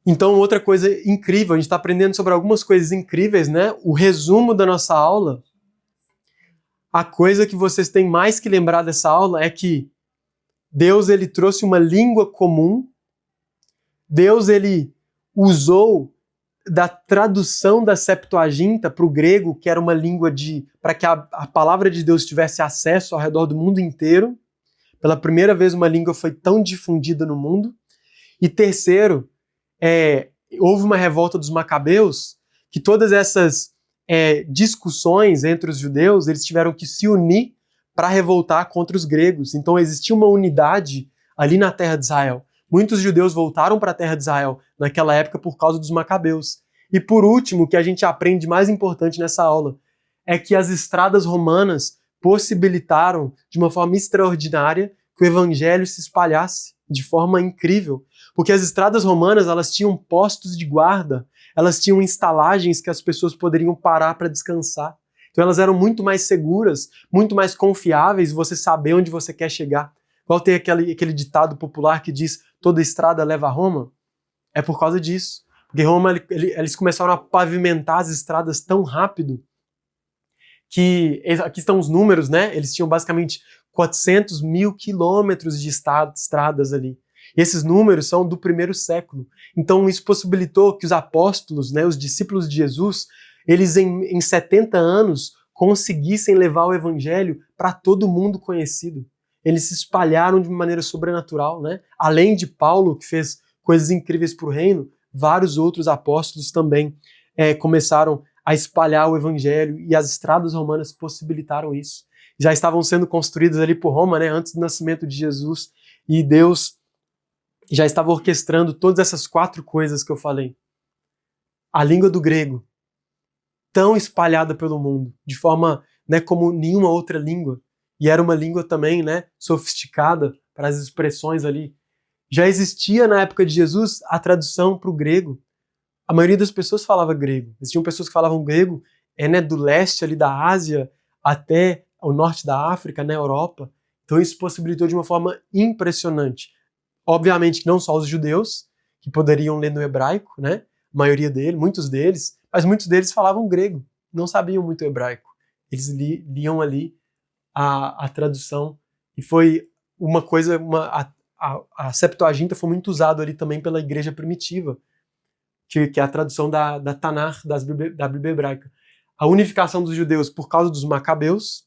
Então, outra coisa incrível, a gente está aprendendo sobre algumas coisas incríveis, né? O resumo da nossa aula, a coisa que vocês têm mais que lembrar dessa aula é que Deus, ele trouxe uma língua comum, Deus, ele usou da tradução da Septuaginta para o grego, que era uma língua para que a palavra de Deus tivesse acesso ao redor do mundo inteiro. Pela primeira vez uma língua foi tão difundida no mundo. E terceiro, houve uma revolta dos Macabeus, que todas essas discussões entre os judeus, eles tiveram que se unir para revoltar contra os gregos. Então existia uma unidade ali na terra de Israel. Muitos judeus voltaram para a terra de Israel naquela época por causa dos Macabeus. E por último, o que a gente aprende mais importante nessa aula é que as estradas romanas possibilitaram, de uma forma extraordinária, que o evangelho se espalhasse de forma incrível. Porque as estradas romanas, elas tinham postos de guarda, elas tinham estalagens que as pessoas poderiam parar para descansar. Então elas eram muito mais seguras, muito mais confiáveis, você saber onde você quer chegar. Igual tem aquele ditado popular que diz toda estrada leva a Roma. É por causa disso. Porque Roma, eles começaram a pavimentar as estradas tão rápido que, aqui estão os números, né? Eles tinham basicamente 400 mil quilômetros de estradas ali. E esses números são do primeiro século. Então isso possibilitou que os apóstolos, né, os discípulos de Jesus, eles em 70 anos conseguissem levar o evangelho para todo mundo conhecido. Eles se espalharam de uma maneira sobrenatural, né? Além de Paulo, que fez coisas incríveis para o reino, vários outros apóstolos também começaram a espalhar o evangelho e as estradas romanas possibilitaram isso. Já estavam sendo construídas ali por Roma, né? Antes do nascimento de Jesus, e Deus já estava orquestrando todas essas 4 coisas que eu falei. A língua do grego, tão espalhada pelo mundo, de forma, né, como nenhuma outra língua. E era uma língua também, né, sofisticada para as expressões ali. Já existia na época de Jesus a tradução para o grego. A maioria das pessoas falava grego. Existiam pessoas que falavam grego né, do leste ali da Ásia até o norte da África, na Europa. Então isso possibilitou de uma forma impressionante. Obviamente que não só os judeus, que poderiam ler no hebraico, né, a maioria deles, muitos deles, mas muitos deles falavam grego, não sabiam muito hebraico. Eles liam ali a tradução, e foi uma coisa, a Septuaginta foi muito usada ali também pela igreja primitiva, que é a tradução da Tanar, da Bíblia hebraica. A unificação dos judeus por causa dos Macabeus,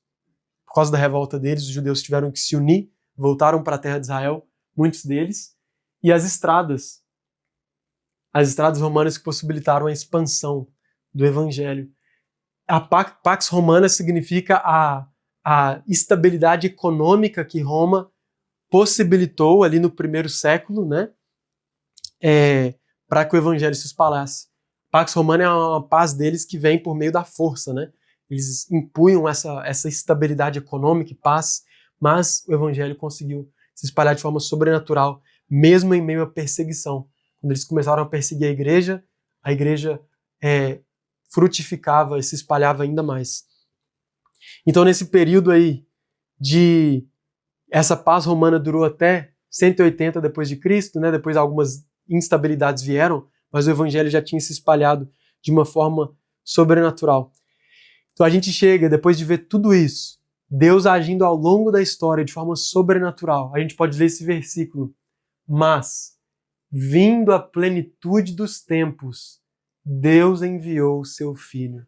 por causa da revolta deles, os judeus tiveram que se unir, voltaram para a terra de Israel, muitos deles, e as estradas romanas que possibilitaram a expansão do evangelho. A Pax Romana significa a estabilidade econômica que Roma possibilitou ali no primeiro século, né, para que o evangelho se espalhasse. Pax Romana é uma paz deles que vem por meio da força, né? Eles impunham essa estabilidade econômica e paz, mas o evangelho conseguiu se espalhar de forma sobrenatural, mesmo em meio à perseguição. Quando eles começaram a perseguir a igreja frutificava e se espalhava ainda mais. Então, nesse período aí essa paz romana durou até 180 depois de Cristo, né? Depois algumas instabilidades vieram, mas o evangelho já tinha se espalhado de uma forma sobrenatural. Então a gente chega, depois de ver tudo isso, Deus agindo ao longo da história de forma sobrenatural, a gente pode ler esse versículo: mas, vindo a plenitude dos tempos, Deus enviou o seu Filho,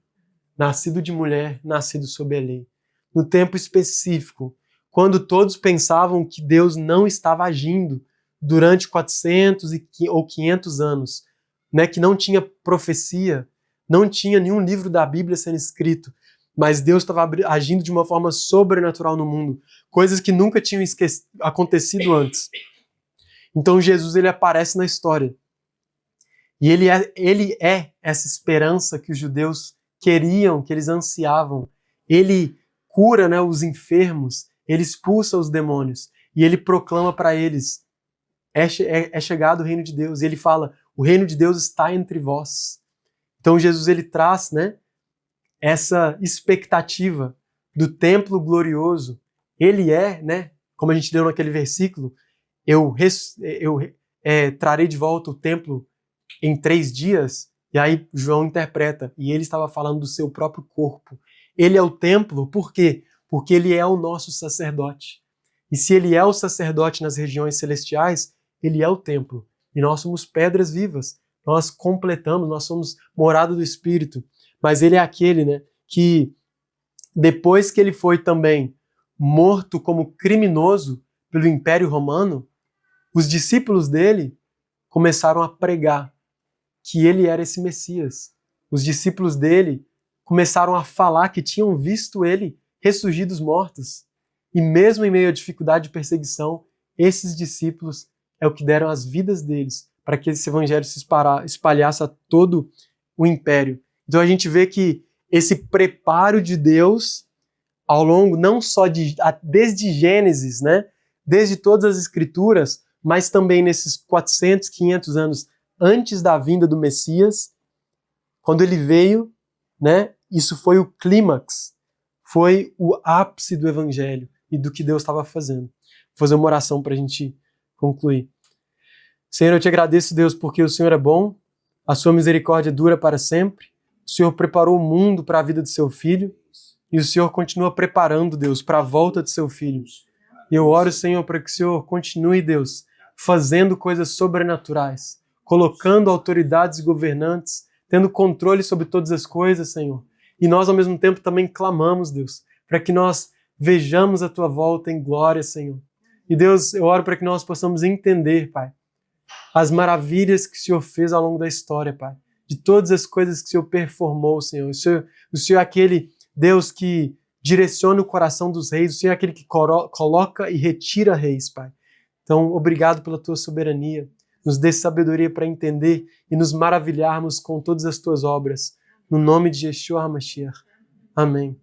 nascido de mulher, nascido sob a lei, no tempo específico, quando todos pensavam que Deus não estava agindo durante 400 ou 500 anos, né, que não tinha profecia, não tinha nenhum livro da Bíblia sendo escrito, mas Deus estava agindo de uma forma sobrenatural no mundo, coisas que nunca tinham acontecido antes. Então Jesus, ele aparece na história. E ele é essa esperança que os judeus queriam, que eles ansiavam. Ele cura, né, os enfermos, ele expulsa os demônios e ele proclama para eles: é chegado o reino de Deus. E ele fala: o reino de Deus está entre vós. Então Jesus, ele traz, né, essa expectativa do templo glorioso. Ele é, né, como a gente leu naquele versículo, trarei de volta o templo em 3 dias, e aí João interpreta, e ele estava falando do seu próprio corpo. Ele é o templo, por quê? Porque ele é o nosso sacerdote. E se ele é o sacerdote nas regiões celestiais, ele é o templo. E nós somos pedras vivas. Nós completamos, nós somos morada do Espírito. Mas ele é aquele, né, que depois que ele foi também morto como criminoso pelo Império Romano, os discípulos dele começaram a pregar que ele era esse Messias. Os discípulos dele começaram a falar que tinham visto ele ressurgir dos mortos. E mesmo em meio à dificuldade e perseguição, esses discípulos é o que deram as vidas deles para que esse evangelho se espalhasse a todo o império. Então a gente vê que esse preparo de Deus ao longo, não só desde Gênesis, né? Desde todas as escrituras, mas também nesses 400, 500 anos antes da vinda do Messias, quando ele veio, né? Isso foi o clímax, foi o ápice do evangelho e do que Deus estava fazendo. Vou fazer uma oração para a gente concluir. Senhor, eu te agradeço, Deus, porque o Senhor é bom, a sua misericórdia dura para sempre, o Senhor preparou o mundo para a vida do seu Filho e o Senhor continua preparando, Deus, para a volta do seu Filho. E eu oro, Senhor, para que o Senhor continue, Deus, fazendo coisas sobrenaturais, colocando autoridades e governantes, tendo controle sobre todas as coisas, Senhor. E nós, ao mesmo tempo, também clamamos, Deus, para que nós vejamos a tua volta em glória, Senhor. E Deus, eu oro para que nós possamos entender, Pai, as maravilhas que o Senhor fez ao longo da história, Pai, de todas as coisas que o Senhor performou, Senhor. O Senhor é aquele Deus que direciona o coração dos reis, o Senhor é aquele que coloca e retira reis, Pai. Então, obrigado pela tua soberania. Nos dê sabedoria para entender e nos maravilharmos com todas as tuas obras. No nome de Yeshua HaMashiach. Amém.